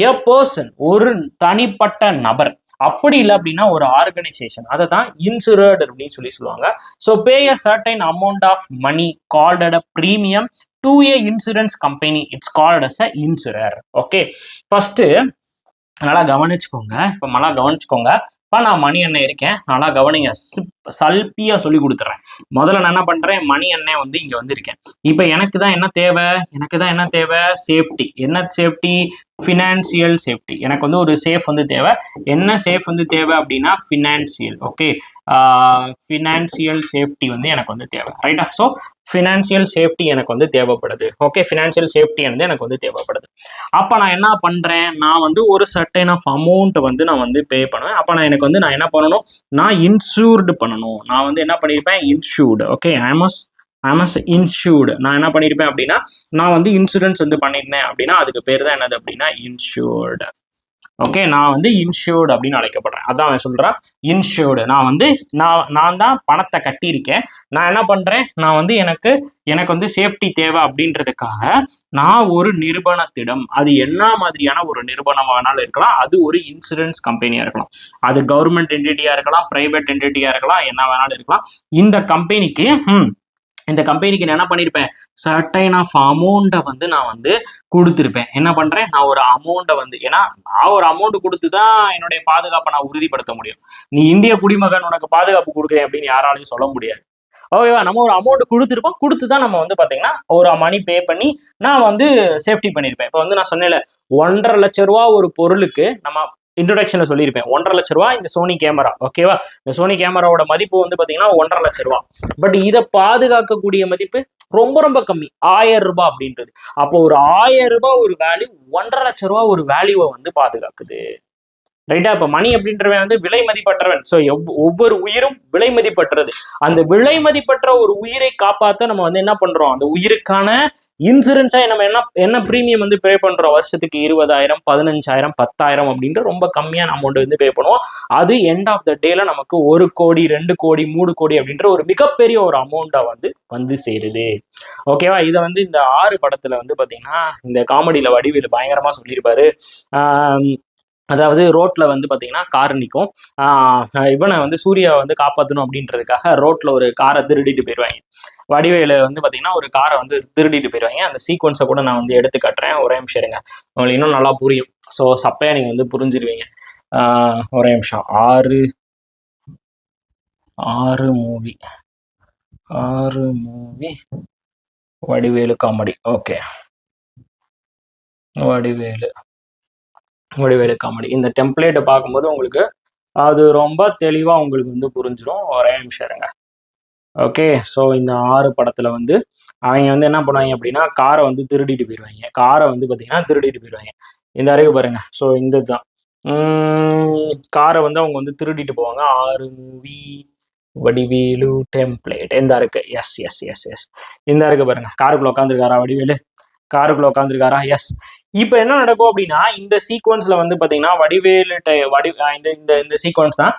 எ பர்சன், ஒரு தனிப்பட்ட நபர், அப்படி இல்லை அப்படின்னா ஒரு ஆர்கனைசேஷன், அதை தான் இன்சூரட் அப்படின்னு சொல்லுவாங்க. So pay a certain amount of money called a premium to a insurance company. It's called as a insurer. Okay, first நல்லா கவனிச்சுக்கோங்க. இப்போ நான் மணி அண்ணன் இருக்கேன், நல்லா கவனிங்க, சல்பியா சொல்லி கொடுத்துறேன். முதல்ல நான் என்ன பண்றேன்? மணி அண்ணன் வந்து இங்க வந்து இருக்கேன். இப்போ எனக்கு தான் என்ன தேவை? சேஃப்டி. என்ன சேஃப்டி? Financial safety. எனக்கு வந்து ஒரு சேஃப் வந்து தேவை. என்ன சேஃப் வந்து தேவை அப்படின்னா ஃபினான்சியல். ஓகே, ஃபினான்சியல் சேஃப்டி வந்து எனக்கு வந்து தேவை. ரைட்டா? ஸோ ஃபினான்சியல் சேஃப்டி எனக்கு வந்து தேவைப்படுது. ஓகே, ஃபினான்சியல் சேஃப்டி வந்து எனக்கு வந்து தேவைப்படுது. அப்போ நான் என்ன பண்ணுறேன்? நான் வந்து ஒரு சர்டைன் ஆஃப் அமௌண்ட் வந்து நான் வந்து பே பண்ணுவேன். அப்போ நான் என்ன பண்ணணும்? நான் இன்சூர்டு பண்ணணும். நான் வந்து என்ன பண்ணியிருப்பேன்? இன்சூர்டு. Okay, insured. நான் என்ன பண்ணியிருப்பேன் அப்படின்னா, நான் வந்து இன்சூரன்ஸ் வந்து பண்ணியிருந்தேன் அப்படின்னா அதுக்கு பேர் தான் என்னது அப்படின்னா இன்சூர்டு. ஓகே, நான் வந்து இன்சூர்டு அப்படின்னு அழைக்கப்படுறேன். அதான் அவன் சொல்றான், இன்சூர்டு. நான் தான் பணத்தை கட்டியிருக்கேன். நான் என்ன பண்றேன்? நான் வந்து எனக்கு வந்து சேஃப்டி தேவை அப்படின்றதுக்காக நான் ஒரு நிறுவனத்திடம், அது என்ன மாதிரியான ஒரு நிறுவனமானாலும் இருக்கலாம், அது ஒரு இன்சூரன்ஸ் கம்பெனியா இருக்கலாம், அது கவர்மெண்ட் என்டிட்டியா இருக்கலாம், பிரைவேட் என்டிட்டியா இருக்கலாம், என்ன வேணாலும் இருக்கலாம். இந்த கம்பெனிக்கு நான் என்ன பண்ணியிருப்பேன்? சர்டைன் ஆஃப் அமௌண்ட்டை வந்து நான் வந்து கொடுத்துருப்பேன். என்ன பண்றேன்? நான் ஒரு அமௌண்ட்டை வந்து, ஏன்னா நான் ஒரு அமௌண்ட் கொடுத்து தான் என்னுடைய பாதுகாப்பை நான் உறுதிப்படுத்த முடியும். நீ இந்திய குடிமகன், உனக்கு பாதுகாப்பு கொடுக்குறேன் அப்படின்னு யாராலையும் சொல்ல முடியாது. ஓகேவா? நம்ம ஒரு அமௌண்ட் கொடுத்துருப்போம், கொடுத்து தான் நம்ம வந்து பார்த்தீங்கன்னா ஒரு மணி பே பண்ணி நான் வந்து சேஃப்டி பண்ணியிருப்பேன். இப்போ வந்து நான் சொன்னேன்ல, 1.5 லட்ச ரூபா ஒரு பொருளுக்கு நம்ம இன்ட்ரோடக்ஷன்ல சொல்லியிருப்பேன். 1.5 லட்ச ரூபா இந்த சோனி கேமரா. ஓகேவா? இந்த சோனி கேமராவோட மதிப்பு வந்து பாத்தீங்கன்னா 1.5 லட்ச ரூபா. பட் இதை பாதுகாக்கக்கூடிய மதிப்பு ரொம்ப ரொம்ப கம்மி, 1000 ரூபாய் அப்படின்றது. அப்போ ஒரு 1000 ரூபாய் ஒரு வேல்யூ 1.5 லட்ச ரூபா ஒரு வேல்யூவை வந்து பாதுகாக்குது. ரைட்டா? இப்ப மணி அப்படின்றவன் வந்து விலை மதிப்பற்றவன். ஸோ ஒவ்வொரு உயிரும் விலை மதிப்பற்றது. அந்த விலை மதிப்பற்ற ஒரு உயிரை காப்பாற்ற நம்ம வந்து என்ன பண்றோம்? அந்த உயிருக்கான இன்சூரன்ஸா நம்ம என்ன பிரீமியம் வந்து பே பண்றோம்? வருஷத்துக்கு 20,000, 15,000, 10,000 அப்படின்ற ரொம்ப கம்மியான அமௌண்ட் வந்து பே பண்ணுவோம். அது எண்ட் ஆஃப் த டேல நமக்கு 1 கோடி, 2 கோடி, 3 கோடி அப்படின்ற ஒரு மிகப்பெரிய ஒரு அமௌண்டா வந்து சேருது. ஓகேவா? இதை வந்து இந்த 6 படத்துல வந்து பாத்தீங்கன்னா இந்த காமெடியில வடிவேலு பயங்கரமா சொல்லியிருப்பாரு. அதாவது ரோட்ல வந்து பாத்தீங்கன்னா கார் நிற்கும். இவனை வந்து சூர்யா வந்து காப்பாற்றணும் அப்படின்றதுக்காக ரோட்ல ஒரு காரை திருடிட்டு போயிடுவாங்க. வடிவேலு வந்து பாத்தீங்கன்னா ஒரு காரை வந்து திருடிட்டு போயிடுவாங்க. அந்த சீக்வன்ஸை கூட நான் வந்து எடுத்து காட்டுறேன், ஒரே நிமிஷம் இருங்க, உங்களுக்கு இன்னும் நல்லா புரியும். ஸோ சப்பையா நீங்க வந்து புரிஞ்சிருவீங்க. ஒரே நிமிஷம். 6 movie Vadivelu comedy. Okay, Vadivelu comedy. இந்த டெம்ப்ளேட்டை பார்க்கும்போது உங்களுக்கு அது ரொம்ப தெளிவா உங்களுக்கு வந்து புரிஞ்சிடும். ஒரே நிமிஷம் இருங்க. ஓகே, ஸோ இந்த 6 படத்துல வந்து அவங்க வந்து என்ன பண்ணுவாங்க அப்படின்னா காரை வந்து திருடிட்டு போயிடுவாங்க. காரை வந்து பார்த்தீங்கன்னா திருடிட்டு போயிடுவாங்க. இந்த அறிவு பாருங்க. ஸோ இந்த தான் காரை வந்து அவங்க வந்து திருடிட்டு போவாங்க. 6 மூவி வடிவேலு டெம்ப்ளேட் இந்த இருக்கு. எஸ் இந்த இருக்கு பாருங்க. காருக்குள்ள உட்காந்துருக்காரா வடிவேலு? காருக்குள்ள உட்காந்துருக்காரா? எஸ். இப்போ என்ன நடக்கும் அப்படின்னா இந்த சீக்வன்ஸ்ல வந்து பாத்தீங்கன்னா வடிவேலு இந்த சீக்வன்ஸ் தான்.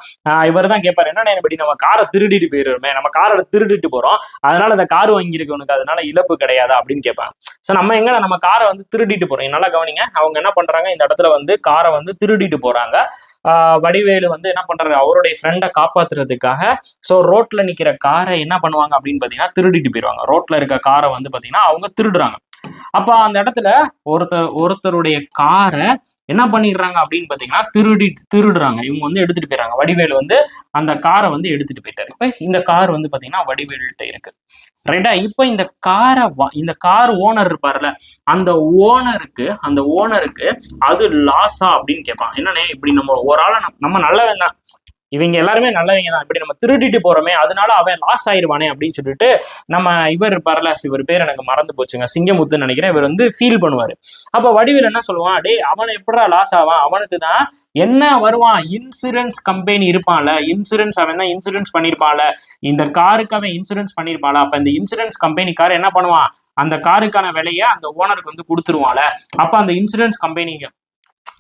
இவர் தான் கேட்பாரு, என்ன இப்படி நம்ம காரை திருடிட்டு போயிடுறோமே, நம்ம காரை திருடிட்டு போறோம், அதனால அந்த கார் வாங்கியிருக்கு உனக்கு, அதனால இழப்பு கிடையாதா அப்படின்னு கேட்பாங்க. ஸோ நம்ம காரை வந்து திருடிட்டு போறோம். நல்லா கவனிங்க. அவங்க என்ன பண்றாங்க, இந்த இடத்துல வந்து காரை வந்து திருடிட்டு போறாங்க. வடிவேலு வந்து என்ன பண்றாரு, அவருடைய ஃப்ரெண்டை காப்பாத்துறதுக்காக ஸோ ரோட்ல நிக்கிற காரை என்ன பண்ணுவாங்க அப்படின்னு பாத்தீங்கன்னா திருடிட்டு போயிடுவாங்க. ரோட்ல இருக்க காரை வந்து பாத்தீங்கன்னா அவங்க திருடுறாங்க. அப்ப அந்த இடத்துல ஒருத்தருடைய காரை என்ன பண்ணிடுறாங்க அப்படின்னு பாத்தீங்கன்னா திருடுறாங்க. இவங்க வந்து எடுத்துட்டு போயிடுறாங்க. வடிவேலு வந்து அந்த காரை வந்து எடுத்துட்டு போயிட்டாரு. இப்ப இந்த கார் வந்து பாத்தீங்கன்னா வடிவேலுகிட்ட இருக்கு, ரைட்டா? இப்ப இந்த கார் ஓனர் இருப்பார்ல, அந்த ஓனருக்கு அது லாஸா அப்படின்னு கேட்பான். என்னன்னே இப்படி நம்ம ஒரு ஆளை நம்ம நல்லவன் தான், இவங்க எல்லாருமே நல்லவங்க தான், இப்படி நம்ம திருடிட்டு போறோமே அதனால அவன் லாஸ் ஆயிருவானே அப்படின்னு சொல்லிட்டு நம்ம இவர் இருப்பார்ல, இவர் பேர் எனக்கு மறந்து போச்சுங்க, சிங்கமுத்துன்னு நினைக்கிறேன், இவர் வந்து ஃபீல் பண்ணுவாரு. அப்ப வடிவேல் என்ன சொல்லுவான், டே அவன் எப்படா லாஸ் ஆவான், அவனுக்கு தான் என்ன வருவான், இன்சூரன்ஸ் கம்பெனி இருப்பான்ல, இன்சூரன்ஸ் அவன் தான் இன்சூரன்ஸ் பண்ணிருப்பான்ல, இந்த காருக்கு அவன் இன்சூரன்ஸ் பண்ணிருப்பான்ல, அப்ப இந்த இன்சூரன்ஸ் கம்பெனிக்காரர் என்ன பண்ணுவான், அந்த காருக்கான விலையை அந்த ஓனருக்கு வந்து கொடுத்துருவான்ல, அப்ப அந்த இன்சூரன்ஸ் கம்பெனிக்கு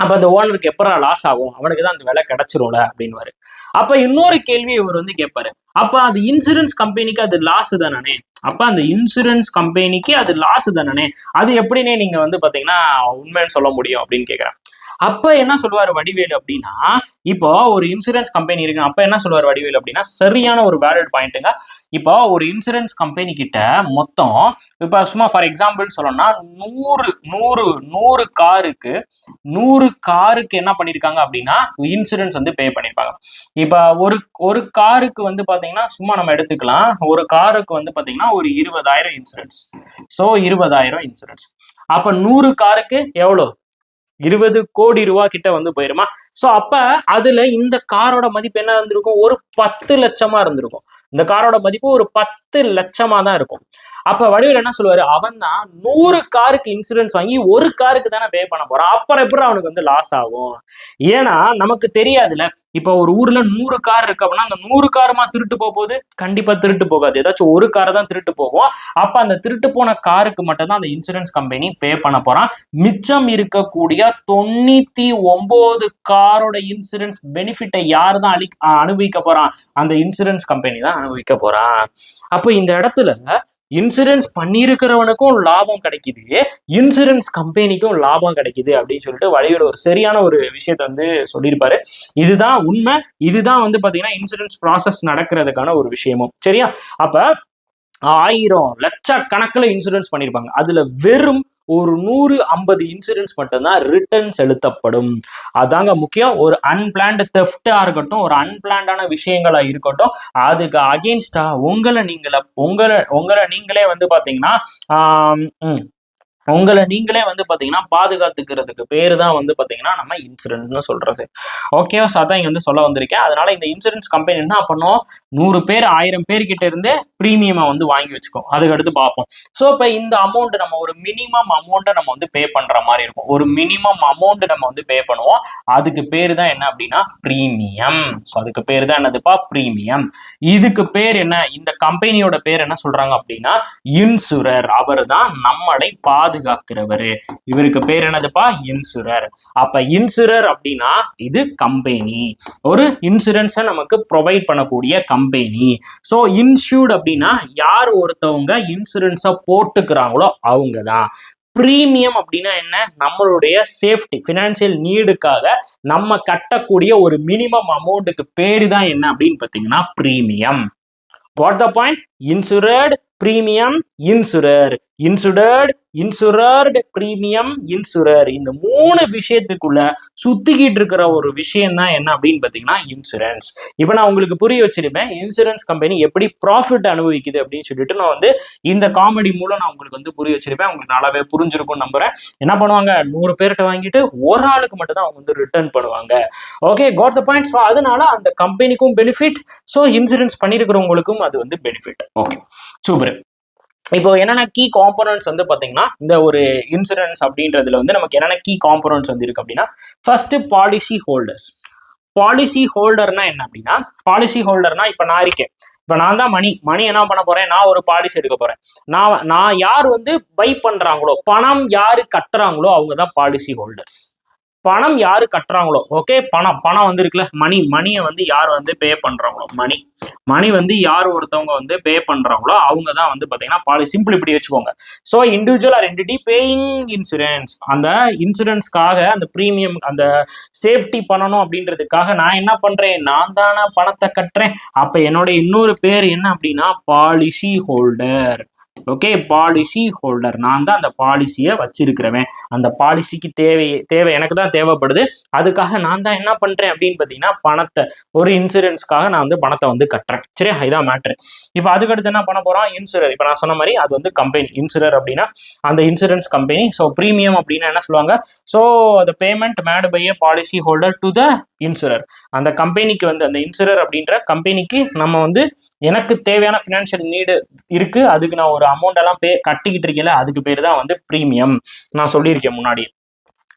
அப்ப அந்த ஓனருக்கு எப்படா லாஸ் ஆகும், அவனுக்கு தான் அந்த விலை கிடைச்சிரும்ல அப்படின்னு. அப்ப இன்னொரு கேள்வி இவர் வந்து கேட்பாரு, அப்ப அது இன்சூரன்ஸ் கம்பெனிக்கு அது லாஸ் தானே, அப்ப அந்த இன்சூரன்ஸ் கம்பெனிக்கு அது லாஸ் தானே, அது எப்படின்னே நீங்க வந்து பாத்தீங்கன்னா உண்மைன்னு சொல்ல முடியும் அப்படின்னு கேக்குறேன். அப்ப என்ன சொல்லுவாரு வடிவேலு அப்படின்னா, இப்போ ஒரு இன்சூரன்ஸ் கம்பெனி இருக்கு, அப்ப என்ன சொல்லுவாரு வடிவேலு அப்படின்னா, சரியான ஒரு வேலிட் பாயிண்ட்டுங்க. இப்போ ஒரு இன்சூரன்ஸ் கம்பெனி கிட்ட மொத்தம், இப்ப சும்மா ஃபார் எக்ஸாம்பிள் சொல்லணும்னா 100 காருக்கு என்ன பண்ணிருக்காங்க அப்படின்னா இன்சூரன்ஸ் வந்து பே பண்ணிருப்பாங்க. இப்ப ஒரு காருக்கு வந்து பாத்தீங்கன்னா சும்மா நம்ம எடுத்துக்கலாம், ஒரு காருக்கு வந்து பாத்தீங்கன்னா ஒரு 20,000 இன்சூரன்ஸ். So 20,000 insurance. அப்ப 100 காருக்கு எவ்வளோ, 20 கோடி ரூபாய் கிட்ட வந்து போயிருமா. சோ அப்ப அதுல இந்த காரோட மதிப்பு என்ன இருந்திருக்கும், ஒரு 10 லட்சமா இருந்திருக்கும். இந்த காரோட மதிப்பு ஒரு 10 லட்சமா தான் இருக்கும். அப்ப வடிவேல் என்ன சொல்லுவாரு, அவன் தான் 100 காருக்கு இன்சூரன்ஸ் வாங்கி ஒரு காருக்கு தானே பே பண்ண போறான், அப்புறம் எப்படி அவனுக்கு வந்து லாஸ் ஆகும். ஏன்னா நமக்கு தெரியாதுல்ல, இப்ப ஒரு ஊர்ல 100 கார் இருக்கு அப்படின்னா அந்த 100 காருமா திருட்டு போகுது, கண்டிப்பா திருட்டு போகாது, ஏதாச்சும் ஒரு காரை தான் திருட்டு போகும். அப்ப அந்த திருட்டு போன காருக்கு மட்டும் தான் அந்த இன்சூரன்ஸ் கம்பெனி பே பண்ண போறான். மிச்சம் இருக்கக்கூடிய 99 காரோட இன்சூரன்ஸ் பெனிஃபிட்டை யாரு தான் அனுபவிக்க போறான், அந்த இன்சூரன்ஸ் கம்பெனி தான் அனுபவிக்க போறான். அப்ப இந்த இடத்துல இன்சூரன்ஸ் பண்ணியிருக்கிறவனுக்கும் லாபம் கிடைக்குது, இன்சூரன்ஸ் கம்பெனிக்கும் லாபம் கிடைக்குது அப்படின்னு சொல்லிட்டு வடிவேலு ஒரு சரியான ஒரு விஷயத்த வந்து சொல்லியிருப்பாரு. இதுதான் உண்மை, இதுதான் வந்து பாத்தீங்கன்னா இன்சூரன்ஸ் ப்ராசஸ் நடக்கிறதுக்கான ஒரு விஷயமும். சரியா? அப்ப 1000 லட்சக்கணக்கில் இன்சூரன்ஸ் பண்ணியிருப்பாங்க, அதுல வெறும் ஒரு 150 இன்சூரன்ஸ் மட்டும்தான் ரிட்டர்ன் செலுத்தப்படும். அதாங்க முக்கியம். ஒரு அன்பிளான்டு தெஃப்டா இருக்கட்டும், ஒரு அன்பிளான்டான விஷயங்களா இருக்கட்டும், அதுக்கு அகெயின்ஸ்டா உங்களை நீங்களே வந்து பாத்தீங்கன்னா வந்து பாத்தீங்கன்னா பாதுகாத்துக்கிறதுக்கு பேரு தான் வந்து பாத்தீங்கன்னா நம்ம இன்சூரன்ஸ்னு சொல்றது. ஓகேவா? ஸோ அதான் இங்க வந்து சொல்ல வந்திருக்கேன். அதனால இந்த இன்சூரன்ஸ் கம்பெனி என்ன பண்ணும், 100 பேர் 1000 பேர்கிட்ட இருந்து பிரீமியமா வந்து வாங்கி வச்சுக்கோம். அதுக்கடுத்து பார்ப்போம். ஸோ இப்போ இந்த அமௌண்ட் நம்ம ஒரு மினிமம் அமௌண்ட்டை நம்ம வந்து பே பண்ற மாதிரி இருக்கும். ஒரு மினிமம் அமௌண்ட் நம்ம வந்து பே பண்ணுவோம். அதுக்கு பேரு தான் என்ன அப்படின்னா பிரீமியம். ஸோ அதுக்கு பேரு தான் என்னதுப்பா, பிரீமியம். இதுக்கு பேர் என்ன, இந்த கம்பெனியோட பேர் என்ன சொல்றாங்க அப்படின்னா இன்சூரர். அவர் தான் நம்மளை பாதுகாக்கிறவரு. இவருக்கு பேர் என்னதுப்பா, இன்சூரர். அப்ப இன்சூரர் அப்படின்னா இது கம்பெனி, ஒரு இன்சூரன்ஸை நமக்கு ப்ரொவைட் பண்ணக்கூடிய கம்பெனி. ஸோ இன்சூர்ட் அப்படின்னா யார் ஒருத்தவங்க இன்சூரன்ஸை போட்டுக்கிறாங்களோ அவங்க தான். பிரீமியம் அப்படின்னா என்ன, நம்மளுடைய சேஃப்டி ஃபினான்சியல் நீடுக்காக நம்ம கட்டக்கூடிய ஒரு மினிமம் அமௌண்ட்டுக்கு பேரு தான் என்ன அப்படின்னு பார்த்தீங்கன்னா premium. Got the point? Insured, premium, insurer, insured, insured, premium, insurer. இந்த 3 விஷயத்துக்குள்ள சுத்திக்கிட்டு இருக்கிற ஒரு விஷயம் தான் என்ன அப்படின்னு பாத்தீங்கன்னா இன்சூரன்ஸ். இப்ப நான் உங்களுக்கு புரிய வச்சிருப்பேன் இன்சூரன்ஸ் கம்பெனி எப்படி ப்ராஃபிட் அனுபவிக்குது அப்படின்னு சொல்லிட்டு நான் வந்து இந்த காமெடி மூலம் நான் உங்களுக்கு வந்து புரிய வச்சிருப்பேன். உங்களுக்கு நல்லாவே புரிஞ்சிருக்கும் நம்புறேன். என்ன பண்ணுவாங்க, 100 பேர்கிட்ட வாங்கிட்டு ஒரு ஆளுக்கு மட்டும் தான் அவங்க வந்து ரிட்டர்ன் பண்ணுவாங்க. Okay, got the point. So அதனால அந்த கம்பெனிக்கும் பெனிஃபிட், ஸோ இன்சூரன்ஸ் பண்ணிருக்கிறவங்களுக்கும் அது வந்து பெனிஃபிட். Okay, super. இப்போ என்னென்ன கீ காம்போனன்ட்ஸ் வந்து பாத்தீங்கன்னா இந்த ஒரு இன்சூரன்ஸ் அப்படின்றதுல வந்து நமக்கு என்னென்ன கீ காம்போனன்ட்ஸ் வந்து இருக்கு அப்படின்னா, ஃபர்ஸ்ட் பாலிசி ஹோல்டர்ஸ். பாலிசி ஹோல்டர்னா என்ன அப்படின்னா, பாலிசி ஹோல்டர்னா இப்ப நான் இருக்கேன், இப்ப நான் தான் மணி என்ன பண்ண போறேன், நான் ஒரு பாலிசி எடுக்க போறேன். நான் யார் வந்து பை பண்றாங்களோ, பணம் யாரு கட்டுறாங்களோ அவங்க தான் பாலிசி ஹோல்டர்ஸ். பணம் யாரு கட்டுறாங்களோ, ஓகே, பணம் வந்து இருக்குல்ல, மணியை வந்து யார் வந்து பே பண்றாங்களோ, மணி வந்து யார் ஒருத்தவங்க வந்து பே பண்றாங்களோ அவங்க தான் வந்து பாத்தீங்கன்னா பாலிசி. சிம்பிள் இப்படி வச்சுக்கோங்க. So individual or entity paying insurance, அந்த இன்சூரன்ஸ்க்காக அந்த பிரீமியம் அந்த சேஃப்டி பண்ணணும் அப்படின்றதுக்காக நான் என்ன பண்றேன், நான் தானே பணத்தை கட்டுறேன். அப்ப என்னோட இன்னொரு பேர் என்ன அப்படின்னா policy holder. Okay, policy holder, நான் தான் அந்த பாலிசியை வச்சிருக்கிறவன். அந்த பாலிசிக்கு தேவை எனக்கு தான் தேவைப்படுது. அதுக்காக நான் தான் என்ன பண்றேன் அப்படின்னு பார்த்தீங்கன்னா, பணத்தை ஒரு இன்சூரன்ஸ்க்காக நான் வந்து பணத்தை வந்து கட்டுறேன். சரியா, இதான் மேட்ரு. இப்போ அதுக்கடுத்து என்ன பண்ண போறோம், இன்சூரர். இப்போ நான் சொன்ன மாதிரி அது வந்து கம்பெனி. இன்சூரர் அப்படின்னா அந்த இன்சூரன்ஸ் கம்பெனி. ஸோ ப்ரீமியம் அப்படின்னா என்ன சொல்லுவாங்க, so the payment made by a policy holder to the insurer. அந்த கம்பெனிக்கு வந்து அந்த இன்சூரர் அப்படின்ற கம்பெனிக்கு நம்ம வந்து எனக்கு தேவையான ஃபினான்ஷியல் நீடு இருக்கு, அதுக்கு நான் ஒரு அமௌண்ட் எல்லாம் கட்டிக்கிட்டு இருக்கேன்ல, அதுக்கு பேர் தான் வந்து ப்ரீமியம். நான் சொல்லியிருக்கேன் முன்னாடி.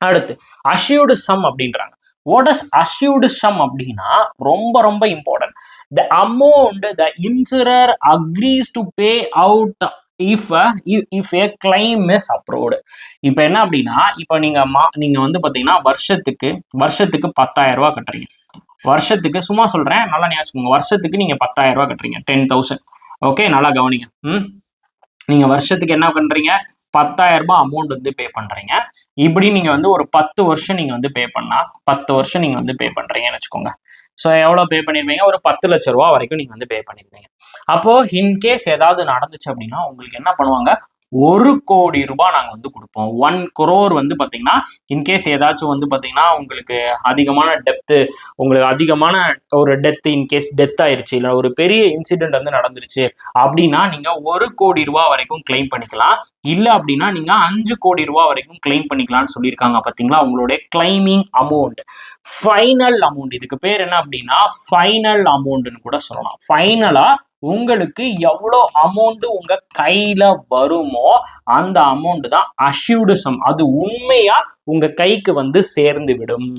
அடுத்து அஷ்யூர்டு சம் அப்படின்றாங்க. வாட் இஸ் அஷ்யூர்டு சம் அப்படின்னா ரொம்ப ரொம்ப important. The amount the insurer agrees to pay out if A claim is approved. இப்போ என்ன அப்படின்னா, இப்போ நீங்க வந்து பார்த்தீங்கன்னா வருஷத்துக்கு 10,000 ரூபா கட்டுறீங்க. வருஷத்துக்கு சும்மா சொல்றேன், நல்லா ஞாபகம், வருஷத்துக்கு நீங்க 10,000 ரூபா கட்டுறீங்க, 10,000. ஓகே, நல்லா கவனிங்க. நீங்க வருஷத்துக்கு என்ன பண்றீங்க, 10,000 ரூபாய் அமௌண்ட் வந்து பே பண்றீங்க. இப்படி நீங்க வந்து ஒரு 10 வருஷம் நீங்க வந்து பே பண்ணா 10 வருஷம் நீங்க வந்து பே பண்றீங்கன்னு வச்சுக்கோங்க. ஸோ எவ்வளோ பே பண்ணிருப்பீங்க, ஒரு 10 லட்ச ரூபா வரைக்கும் நீங்க வந்து பே பண்ணிருப்பீங்க. அப்போ இன்கேஸ் ஏதாவது நடந்துச்சு அப்படின்னா உங்களுக்கு என்ன பண்ணுவாங்க, 1 கோடி ரூபாய் நாங்கள் வந்து கொடுப்போம். 1 crore வந்து பார்த்தீங்கன்னா, இன்கேஸ் ஏதாச்சும் வந்து பார்த்தீங்கன்னா உங்களுக்கு அதிகமான டெப்த்து, உங்களுக்கு அதிகமான ஒரு டெத், இன்கேஸ் டெத் ஆயிடுச்சு, இல்லை ஒரு பெரிய இன்சிடென்ட் வந்து நடந்துருச்சு அப்படின்னா நீங்கள் 1 கோடி ரூபாய் வரைக்கும் கிளைம் பண்ணிக்கலாம். இல்லை அப்படின்னா நீங்கள் 5 கோடி ரூபாய் வரைக்கும் கிளைம் பண்ணிக்கலாம்னு சொல்லியிருக்காங்க. பார்த்தீங்களா, உங்களுடைய கிளைமிங் அமௌண்ட், ஃபைனல் அமௌண்ட். இதுக்கு பேர் என்ன அப்படின்னா ஃபைனல் அமௌண்ட்னு கூட சொல்லலாம். ஃபைனலா உங்களுக்கு எவ்வளோ அமௌண்ட் உங்க கையில வருமோ அந்த அமௌண்ட் தான் அஷ்யூர்டு சம். அது உண்மையா உங்க கைக்கு வந்து சேர்ந்து விடும்.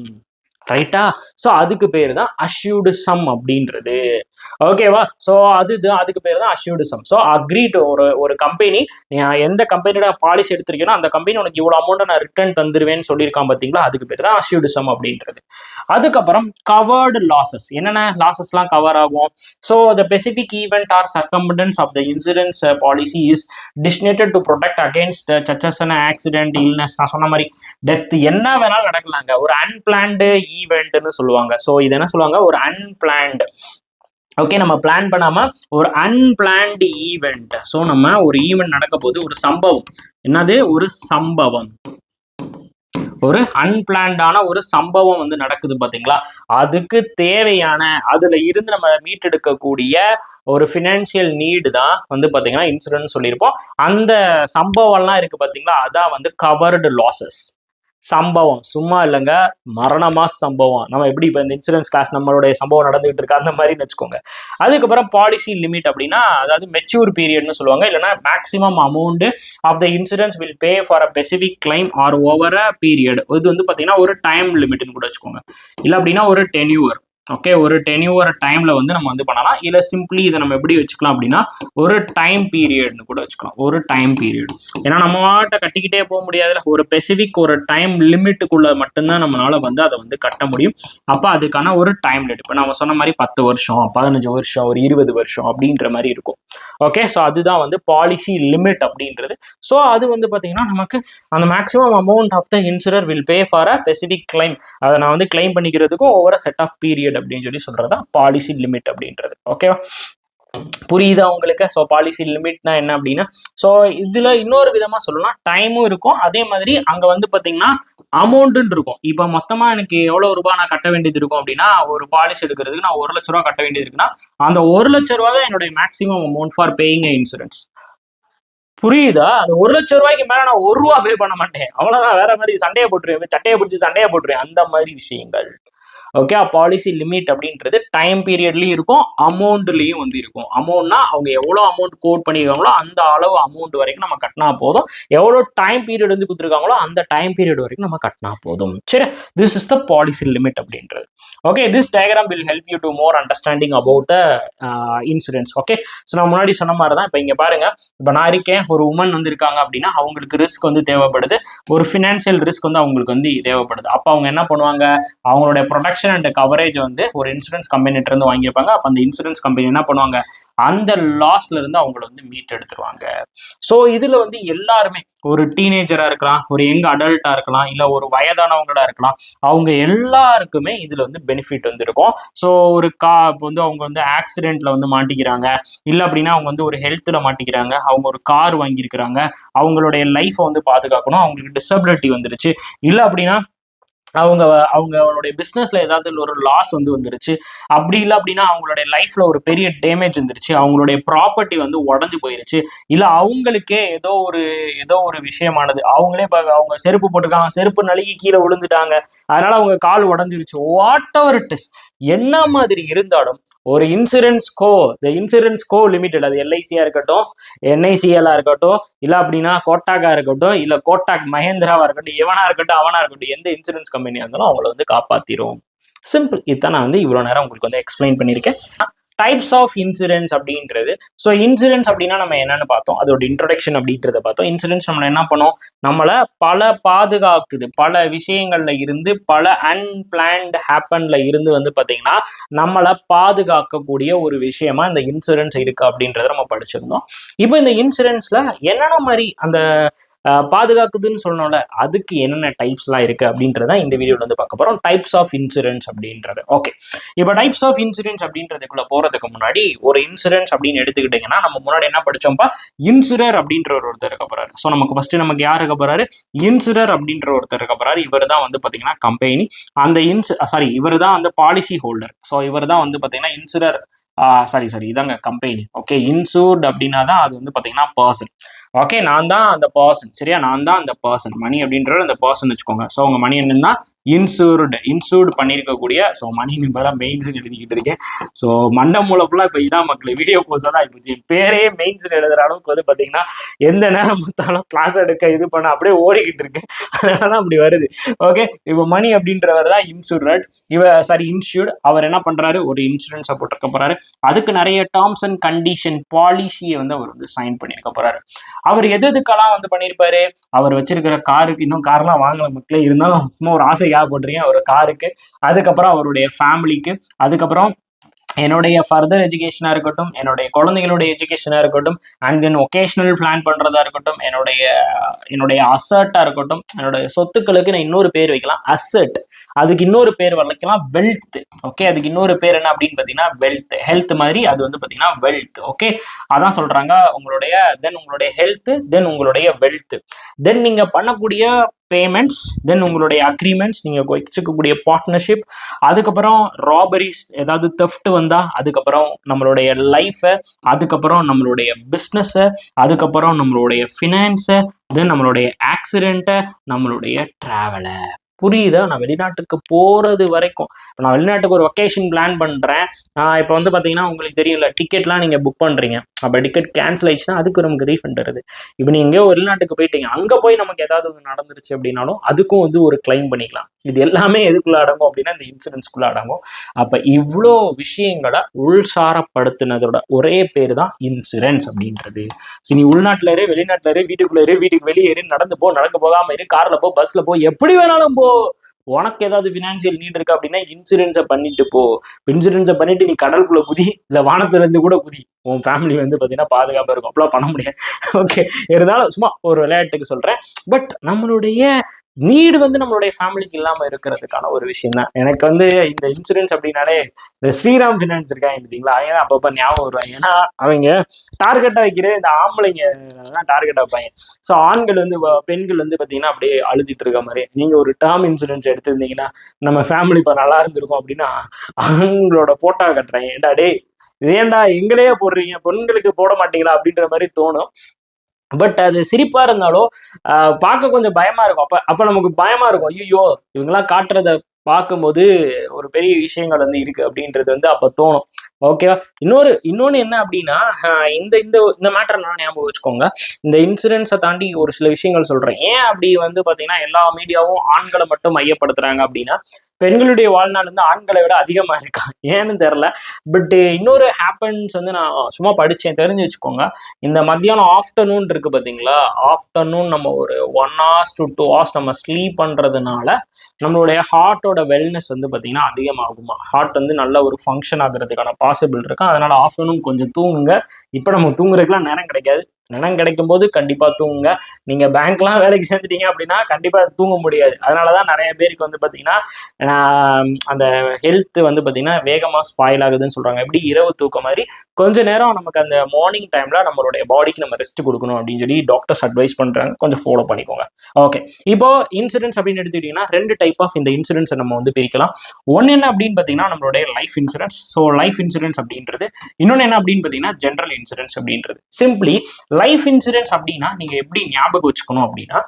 ரைட்டா? ஸோ அதுக்கு பேர் தான் அஷ்யூர்டு சம் அப்படின்றது. ஓகேவா? ஸோ அதுக்கு பேர் தான் அஷ்யூர்டு சம். ஸோ அக்ரீட், ஒரு கம்பெனி, எந்த கம்பெனியோட பாலிசி எடுத்திருக்கீங்களோ அந்த கம்பெனி உனக்கு இவ்வளோ அமௌண்ட்டை நான் ரிட்டர்ன் தந்துருவேன்னு சொல்லியிருக்கான் பார்த்தீங்களா, அதுக்கு பேர் தான் அஷ்யூர்டு சம் அப்படின்றது. அதுக்கப்புறம் கவர்டு லாசஸ். என்னென்ன லாசஸ்லாம் கவர் ஆகும்? So the specific event or circumstance of the insurance policy is designated to protect against such as and accident, illness, நான் சொன்ன மாதிரி டெத், என்ன வேணாலும் நடக்கலாங்க. ஒரு அன்பிளான்டு ஈவெண்ட்னு சொல்லுவாங்க. ஸோ இது என்ன சொல்லுவாங்க, ஒரு அன்பிளான்டு. ஓகே, நம்ம பிளான் பண்ணாம ஒரு அன்பிளான்டு ஈவெண்ட். ஸோ நம்ம ஒரு ஈவெண்ட் நடக்க போது, ஒரு சம்பவம், என்னது, ஒரு சம்பவம், ஒரு அன்பிளான்டான ஒரு சம்பவம் வந்து நடக்குது பாத்தீங்களா, அதுக்கு தேவையான அதுல இருந்து நம்ம மீட்டெடுக்கக்கூடிய ஒரு ஃபினான்ஷியல் நீடு தான் வந்து பாத்தீங்கன்னா இன்சூரன்ஸ் சொல்லியிருப்போம். அந்த சம்பவம்லாம் இருக்கு பாத்தீங்களா, அதான் வந்து கவர்டு லாசஸ். சம்பவம் சும்மா இல்லைங்க, மரணமா சம்பவம். நம்ம எப்படி இப்போ இந்த இன்சூரன்ஸ் கிளாஸ் நம்மளுடைய சம்பவம் நடந்துகிட்டு இருக்கு அந்த மாதிரின்னு வச்சுக்கோங்க. அதுக்கப்புறம் பாலிசி லிமிட் அப்படின்னா, அதாவது மெச்சூர் பீரியட்னு சொல்லுவாங்க, இல்லைன்னா maximum amount of the insurance will pay for a specific claim or over a period. இது வந்து பார்த்தீங்கன்னா ஒரு டைம் லிமிட்னு கூட வச்சுக்கோங்க, இல்லை அப்படின்னா ஒரு டென்யூர். ஓகே, ஒரு டென்யூர் டைம்ல வந்து நம்ம வந்து பண்ணலாம். இல்லை சிம்பிளி இதை நம்ம எப்படி வச்சுக்கலாம் அப்படின்னா ஒரு டைம் பீரியட்னு கூட வச்சுக்கலாம், ஒரு டைம் பீரியட். ஏன்னா நம்ம கட்டிக்கிட்டே போக முடியாதுல, ஒரு ஸ்பெசிபிக் ஒரு டைம் லிமிட்டுக்குள்ள மட்டும்தான் நம்மளால வந்து அதை வந்து கட்ட முடியும். அப்போ அதுக்கான ஒரு டைம் லிமிட், இப்போ நம்ம சொன்ன மாதிரி 10 வருஷம், 15 வருஷம், ஒரு 20 வருஷம் அப்படின்ற மாதிரி இருக்கும். ஓகே, ஸோ அதுதான் வந்து பாலிசி லிமிட் அப்படின்றது. ஸோ அது வந்து பார்த்தீங்கன்னா நமக்கு அந்த maximum amount of the insurer will pay for a specific claim, அதை நான் வந்து கிளைம் பண்ணிக்கிறதுக்கும் ஒவ்வொரு செட் ஆஃப் பீரியட் அப்படின்னு சொல்லி சொல்றதா பாலிசி லிமிட் அப்படின்றது. ஓகேவா, புரியுதா உங்களுக்கு? ஸோ பாலிசி லிமிட்னா என்ன அப்படின்னா, ஸோ இதுல இன்னொரு விதமா சொல்லலாம், டைமும் இருக்கும், அதே மாதிரி அங்க வந்து பாத்தீங்கன்னா அமௌண்ட்னு இருக்கும். இப்போ மொத்தமா எனக்கு எவ்வளவு ரூபாய் நான் கட்ட வேண்டியது இருக்கும் அப்படின்னா, ஒரு பாலிசி எடுக்கிறதுக்கு நான் 1 லட்ச ரூபா கட்ட வேண்டியது இருக்குன்னா, அந்த 1 லட்ச ரூபா தான் என்னுடைய maximum amount for paying insurance. புரியுதா? அந்த 1 லட்ச ரூபாய்க்கு மேல நான் 1 ரூபா பே பண்ண மாட்டேன். அவ்வளவுதான், வேற மாதிரி சண்டையை போட்டுருவேன், சட்டையை பிடிச்சி சண்டையை போட்டுருவேன், அந்த மாதிரி விஷயங்கள். ஓகே, பாலிசி லிமிட் அப்படின்றது டைம் பீரியட்லயும் இருக்கும், அமௌண்ட்லயும் வந்து இருக்கும். அமௌண்ட்னா அவங்க எவ்வளவு அமௌண்ட் கோட் பண்ணிருக்காங்களோ அந்த அளவு அமௌண்ட் வரைக்கும் நம்ம கட்டினா போதும். எவ்வளவு டைம் பீரியட் வந்து கொடுத்துருக்காங்களோ அந்த டைம் பீரியட் வரைக்கும் நம்ம கட்டினா போதும். சரி, this is the policy limit அப்படின்றது. Okay, this diagram will help you to more understanding about the insurance. Okay, so நான் முன்னாடி சொன்ன மாதிரி தான். இப்போ இங்க பாருங்க, இப்போ நான் இருக்கேன், ஒரு உமன் வந்து இருக்காங்க அப்படின்னா அவங்களுக்கு ரிஸ்க் வந்து தேவைப்படுது, ஒரு ஃபினான்சியல் ரிஸ்க் வந்து அவங்களுக்கு வந்து தேவைப்படுது. அப்போ அவங்க என்ன பண்ணுவாங்க, அவங்களுடைய ப்ரொடக்ஷன் ப்ரொடெக்ஷன் அண்ட் கவரேஜ் வந்து ஒரு இன்சூரன்ஸ் கம்பெனிட்ட இருந்து வாங்கியிருப்பாங்க. அப்போ அந்த இன்சூரன்ஸ் கம்பெனி என்ன பண்ணுவாங்க, அந்த லாஸ்ல இருந்து அவங்கள வந்து மீட் எடுத்துருவாங்க. ஸோ இதுல வந்து எல்லாருமே, ஒரு டீனேஜரா இருக்கலாம், ஒரு யங் அடல்ட்டா இருக்கலாம், இல்ல ஒரு வயதானவங்களா இருக்கலாம், அவங்க எல்லாருக்குமே இதுல வந்து பெனிஃபிட் வந்து இருக்கும். ஸோ ஒரு இப்போ வந்து அவங்க வந்து ஆக்சிடென்ட்ல வந்து மாட்டிக்கிறாங்க, இல்ல அப்படின்னா அவங்க வந்து ஒரு ஹெல்த்ல மாட்டிக்கிறாங்க, அவங்க ஒரு கார் வாங்கியிருக்கிறாங்க, அவங்களுடைய லைஃப்பை வந்து பாதுகாக்கணும், அவங்களுக்கு டிசபிலிட்டி வந்துருச்சு, இல்ல அப்படின்னா அவங்க அவங்களுடைய பிஸ்னஸ்ல ஏதாவது ஒரு லாஸ் வந்து வந்துருச்சு, அப்படி இல்லை அப்படின்னா அவங்களுடைய லைஃப்ல ஒரு பெரிய டேமேஜ் வந்துருச்சு, அவங்களுடைய ப்ராப்பர்ட்டி வந்து உடஞ்சு போயிருச்சு, இல்லை அவங்களுக்கே ஏதோ ஒரு விஷயமானது, அவங்களே அவங்க செருப்பு போட்டிருக்காங்க, செருப்பு நழுகி கீழே விழுந்துட்டாங்க, அதனால அவங்க கால் உடஞ்சிருச்சு, வாட் எவர் இட் இஸ், என்ன மாதிரி இருந்தாலும் ஒரு இன்சூரன்ஸ் கோ லிமிடெட், அது எல்ஐசியா இருக்கட்டும், என்ஐசிஎல்லா இருக்கட்டும், இல்ல அப்படின்னா கோட்டாக்கா இருக்கட்டும், இல்ல கோட்டாக் மஹேந்திராவா இருக்கட்டும், எவனா இருக்கட்டும் அவனா இருக்கட்டும், எந்த இன்சூரன்ஸ் கம்பெனியா இருந்தாலும் அவங்கள வந்து காப்பாத்திரும். சிம்பிள். இதுதான் நான் வந்து இவ்வளவு நேரம் உங்களுக்கு வந்து எக்ஸ்பிளைன் பண்ணியிருக்கேன். டைப்ஸ் ஆஃப் இன்சூரன்ஸ் அப்படின்றது. ஸோ இன்சூரன்ஸ் அப்படின்னா நம்ம என்னன்னு பார்த்தோம், அதோட இன்ட்ரோடக்ஷன் அப்படின்றத பார்த்தோம். இன்சூரன்ஸ் நம்மளை என்ன பண்ணோம், நம்மளை பாதுகாக்குது, பல விஷயங்கள்ல இருந்து, பல அன்பிளான்ட் ஹேப்பன்ல இருந்து வந்து பார்த்தீங்கன்னா நம்மளை பாதுகாக்கக்கூடிய ஒரு விஷயமா இந்த இன்சூரன்ஸ் இருக்கு அப்படின்றத நம்ம படிச்சிருந்தோம். இப்போ இந்த இன்சூரன்ஸ்ல என்னென்ன மாதிரி அந்த பாதுகாக்குதுன்னு சொல்லணும்ல, அதுக்கு என்னென்ன டைப்ஸ்லாம் இருக்கு அப்படின்றத இந்த வீடியோல வந்து பார்க்க போறோம். டைப்ஸ் ஆஃப் இன்சூரன்ஸ் அப்படின்றது. ஓகே, இப்போ டைப்ஸ் ஆஃப் இன்சூரன்ஸ் அப்படின்றதுக்குள்ள போறதுக்கு முன்னாடி, ஒரு இன்சூரன்ஸ் அப்படின்னு எடுத்துக்கிட்டீங்கன்னா நம்ம முன்னாடி என்ன படிச்சோம்ப்பா, இன்சூரர் அப்படின்ற ஒருத்தர் இருக்க போறாரு. ஸோ நமக்கு யார் இருக்க போறாரு, இன்சூரர் அப்படின்ற ஒருத்தர் இருக்க போறாரு. இவர் தான் வந்து பாத்தீங்கன்னா கம்பெனி, அந்த இவர் தான் வந்து பாலிசி ஹோல்டர். ஸோ இவர் தான் வந்து பாத்தீங்கன்னா இன்சூரர், இதாங்க கம்பெனி. ஓகே, இன்சூர்ட் அப்படின்னா தான் அது வந்து பாத்தீங்கன்னா பர்சன். ஓகே, நான் தான் அந்த பர்சன், சரியா, நான் தான் அந்த பர்சன், மணி அப்படின்ற அந்த பர்சன் வச்சுக்கோங்க. ஸோ உங்க மணி என்னன்னா இன்சூர்டு பண்ணியிருக்கக்கூடிய, ஸோ மணி இப்போதான் மெயின்ஸ் எழுதிக்கிட்டு இருக்கேன். ஸோ மண்டம் மூலப்பெல்லாம் இப்போ இதான் மக்கள் வீடியோ கோர்ஸாக தான் ஆயிப்போச்சு. பேரே மெயின்ஸ் எழுதுற அளவுக்கு வந்து பார்த்தீங்கன்னா எந்த நேரம் பார்த்தாலும் கிளாஸ் எடுக்க இது பண்ண அப்படியே ஓடிக்கிட்டு இருக்கு, அதனால தான் அப்படி வருது. ஓகே, இப்போ மணி அப்படின்றவர் தான் இன்சூர்டு. அவர் என்ன பண்றாரு, ஒரு இன்சூரன்ஸை போட்டிருக்க போறாரு. அதுக்கு நிறைய டேர்ம்ஸ் அண்ட் கண்டிஷன் பாலிசியை வந்து அவர் வந்து சைன் பண்ணியிருக்க போறாரு. அவர் எதுக்கெல்லாம் வந்து பண்ணியிருப்பாரு, அவர் வச்சிருக்கிற காருக்கு, இன்னும் கார்லாம் வாங்கல மக்களே, இருந்தாலும் சும்மா ஒரு ஆசைக்காக போட்டிருக்கேன், ஒரு காருக்கு, அதுக்கப்புறம் அவருடைய ஃபேமிலிக்கு, அதுக்கப்புறம் என்னுடைய ஃபர்தர் எஜுகேஷனாக இருக்கட்டும், என்னுடைய குழந்தைகளுடைய எஜுகேஷனாக இருக்கட்டும், அண்ட் தென் ஒகேஷனல் பிளான் பண்ணுறதா இருக்கட்டும், என்னுடைய அசர்ட்டாக இருக்கட்டும், என்னுடைய சொத்துக்களுக்கு நான் இன்னொரு பேர் வைக்கலாம், அசட். அதுக்கு இன்னொரு பேர் வைக்கலாம், வெல்த். ஓகே, அதுக்கு இன்னொரு பேர் என்ன அப்படின்னு பார்த்தீங்கன்னா வெல்த். ஹெல்த் மாதிரி அது வந்து பார்த்தீங்கன்னா வெல்த். ஓகே, அதான் சொல்றாங்க, உங்களுடைய ஹெல்த், தென் உங்களுடைய வெல்த், தென் நீங்க பண்ணக்கூடிய பேமெண்ட்ஸ், தென் உங்களுடைய அக்ரிமெண்ட்ஸ், நீங்க வச்சுக்கக்கூடிய பார்ட்னர்ஷிப், அதுக்கப்புறம் ராபரிஸ், ஏதாவது தெஃப்ட் வந்தா, அதுக்கப்புறம் நம்மளுடைய லைஃபை, அதுக்கப்புறம் நம்மளுடைய பிஸ்னஸை, அதுக்கப்புறம் நம்மளுடைய ஃபினான்ஸை, தென் நம்மளுடைய ஆக்சிடென்ட்டை, நம்மளுடைய டிராவலை. புரியுதா? நான் வெளிநாட்டுக்கு போறது வரைக்கும், இப்போ நான் வெளிநாட்டுக்கு ஒரு வெக்கேஷன் பிளான் பண்றேன். இப்போ வந்து பாத்தீங்கன்னா உங்களுக்கு தெரியும்ல, டிக்கெட்லாம் நீங்க புக் பண்றீங்க, அப்போ டிக்கெட் கேன்சல் ஆயிடுச்சுன்னா அதுக்கு நமக்கு ரீஃபண்ட் வருது. இப்போ நீங்க எங்கேயோ வெளிநாட்டுக்கு போயிட்டீங்க, அங்க போய் நமக்கு ஏதாவது நடந்துருச்சு அப்படின்னாலும் அதுக்கும் வந்து ஒரு கிளைம் பண்ணிக்கலாம். இது எல்லாமே எதுக்குள்ள அடங்கும் அப்படின்னா இந்த இன்சூரன்ஸ்குள்ள அடங்கும். அப்ப இவ்வளோ விஷயங்களை உள்சாரப்படுத்தினதோட ஒரே பேர் தான் இன்சூரன்ஸ் அப்படின்றது. சரி, நீ உள்நாட்டுல இரு, வெளிநாட்டுல இரு, வீட்டுக்குள்ள இரு, வீட்டுக்கு வெளியே இரு, நடந்து போகாம இரு, கார்ல போ, பஸ்ல போ, எப்படி வேணாலும் போ, உனக்கு ஏதாவது பினான்சியல் நீட் இருக்கு அப்படின்னா இன்சூரன்ஸை பண்ணிட்டு போ. இன்சூரன்ஸை பண்ணிட்டு நீ கடலுக்குள்ள குதி, இல்ல வானத்துல இருந்து கூட குதி, உன் ஃபேமிலி வந்து பாத்தீங்கன்னா பாதுகாப்பா இருக்கும். அப்பெல்லாம் பண்ண முடியாது. ஓகே, இருந்தாலும் சும்மா ஒரு விளையாட்டுக்கு சொல்றேன். பட் நம்மளுடைய நீடு வந்து நம்மளுடைய ஃபேமிலிக்கு இல்லாம இருக்கிறதுக்கான ஒரு விஷயம் தான். எனக்கு வந்து இந்த இன்சூரன்ஸ் அப்படின்னாலே இந்த ஸ்ரீராம் ஃபினான்ஸ் இருக்காங்க பார்த்தீங்களா, அவங்க அப்பப்போ ஞாபகம் வருவாங்க. ஏன்னா அவங்க டார்கெட்டா வைக்கிற இந்த ஆம்பளைங்க டார்கெட்டா வைப்பாங்க. ஸோ ஆண்கள் வந்து பெண்கள் வந்து பார்த்தீங்கன்னா அப்படியே அழுதிட்டு இருக்க மாதிரி, நீங்க ஒரு டேர்ம் இன்சூரன்ஸ் எடுத்திருந்தீங்கன்னா நம்ம ஃபேமிலி இப்போ நல்லா இருந்திருக்கும் அப்படின்னா அவங்களோட போட்டோ கட்டுறாங்க. ஏண்டா டே, ஏண்டா எங்களையே போடுறீங்க, பெண்களுக்கு போட மாட்டீங்களா அப்படின்ற மாதிரி தோணும். பட் அது சிரிப்பா இருந்தாலும் பார்க்க கொஞ்சம் பயமா இருக்கும். அப்ப நமக்கு பயமா இருக்கும், ஐயோ இவங்கெல்லாம் காட்டுறத பார்க்கும்போது ஒரு பெரிய விஷயங்கள் வந்து இருக்கு அப்படின்றது வந்து அப்ப தோணும். ஓகேவா? இன்னொன்னு என்ன அப்படின்னா, இந்த இந்த இந்த மேட்டர் நான் ஞாபகம் வச்சுக்கோங்க. இந்த இன்சூரன்ஸை தாண்டி ஒரு சில விஷயங்கள் சொல்றேன். ஏன் அப்படி வந்து பாத்தீங்கன்னா எல்லா மீடியாவும் ஆண்களை மட்டும் மையப்படுத்துறாங்க அப்படின்னா, பெண்களுடைய வாழ்நாள் வந்து ஆண்களை விட அதிகமா இருக்கா, ஏன்னு தெரியல. பட் இன்னொரு ஹேப்பன்ஸ் வந்து நான் சும்மா படிச்சேன், தெரிஞ்சு வச்சுக்கோங்க. இந்த மத்தியானம் ஆஃப்டர்நூன் இருக்கு பாத்தீங்களா, ஆஃப்டர்நூன் நம்ம ஒரு 1 hours to 2 hours நம்ம ஸ்லீப் பண்றதுனால நம்மளுடைய ஹார்ட்டோட வெல்னஸ் வந்து பார்த்தீங்கன்னா அதிகமாகுமா. ஹார்ட் வந்து நல்ல ஒரு ஃபங்க்ஷன் ஆகுறதுக்கான பாசிபிள் இருக்கும். அதனால ஆஃப்டர்நூன் கொஞ்சம் தூங்குங்க. இப்போ நம்ம தூங்குறதுக்குலாம் நேரம் கிடைக்காது. நேரம் கிடைக்கும் போது கண்டிப்பாக தூங்குங்க. நீங்கள் பேங்க்லாம் வேலைக்கு சேர்ந்துட்டீங்க அப்படின்னா கண்டிப்பாக தூங்க முடியாது. அதனால தான் நிறைய பேருக்கு வந்து பார்த்தீங்கன்னா அந்த ஹெல்த் வந்து பார்த்தீங்கன்னா வேகமாக ஸ்பாயில் ஆகுதுன்னு சொல்கிறாங்க. எப்படி இரவு தூக்கம் மாதிரி கொஞ்ச நேரம் நமக்கு அந்த மார்னிங் டைமில் நம்மளுடைய பாடிக்கு நம்ம ரெஸ்ட் கொடுக்கணும் அப்படின்னு சொல்லி டாக்டர்ஸ் அட்வைஸ் பண்ணுறாங்க. கொஞ்சம் ஃபாலோ பண்ணிக்கோங்க. ஓகே, இப்போ இன்சூரன்ஸ் அப்படின்னு எடுத்துக்கிட்டிங்கன்னா 2 டைப் ஆஃப் இந்த இன்சூரன்ஸை நம்ம வந்து பிரிக்கலாம். ஒன்று என்ன அப்படின்னு பார்த்தீங்கன்னா நம்மளுடைய life insurance. So life insurance அப்படின்றது. இன்னொன்று என்ன அப்படின்னு பார்த்தீங்கன்னா ஜென்ரல் இன்சூரன்ஸ் அப்படின்றது. சிம்பிளி லைஃப் இன்சூரன்ஸ் அப்படின்னா நீங்க எப்படி ஞாபகம் வச்சுக்கணும் அப்படின்னா,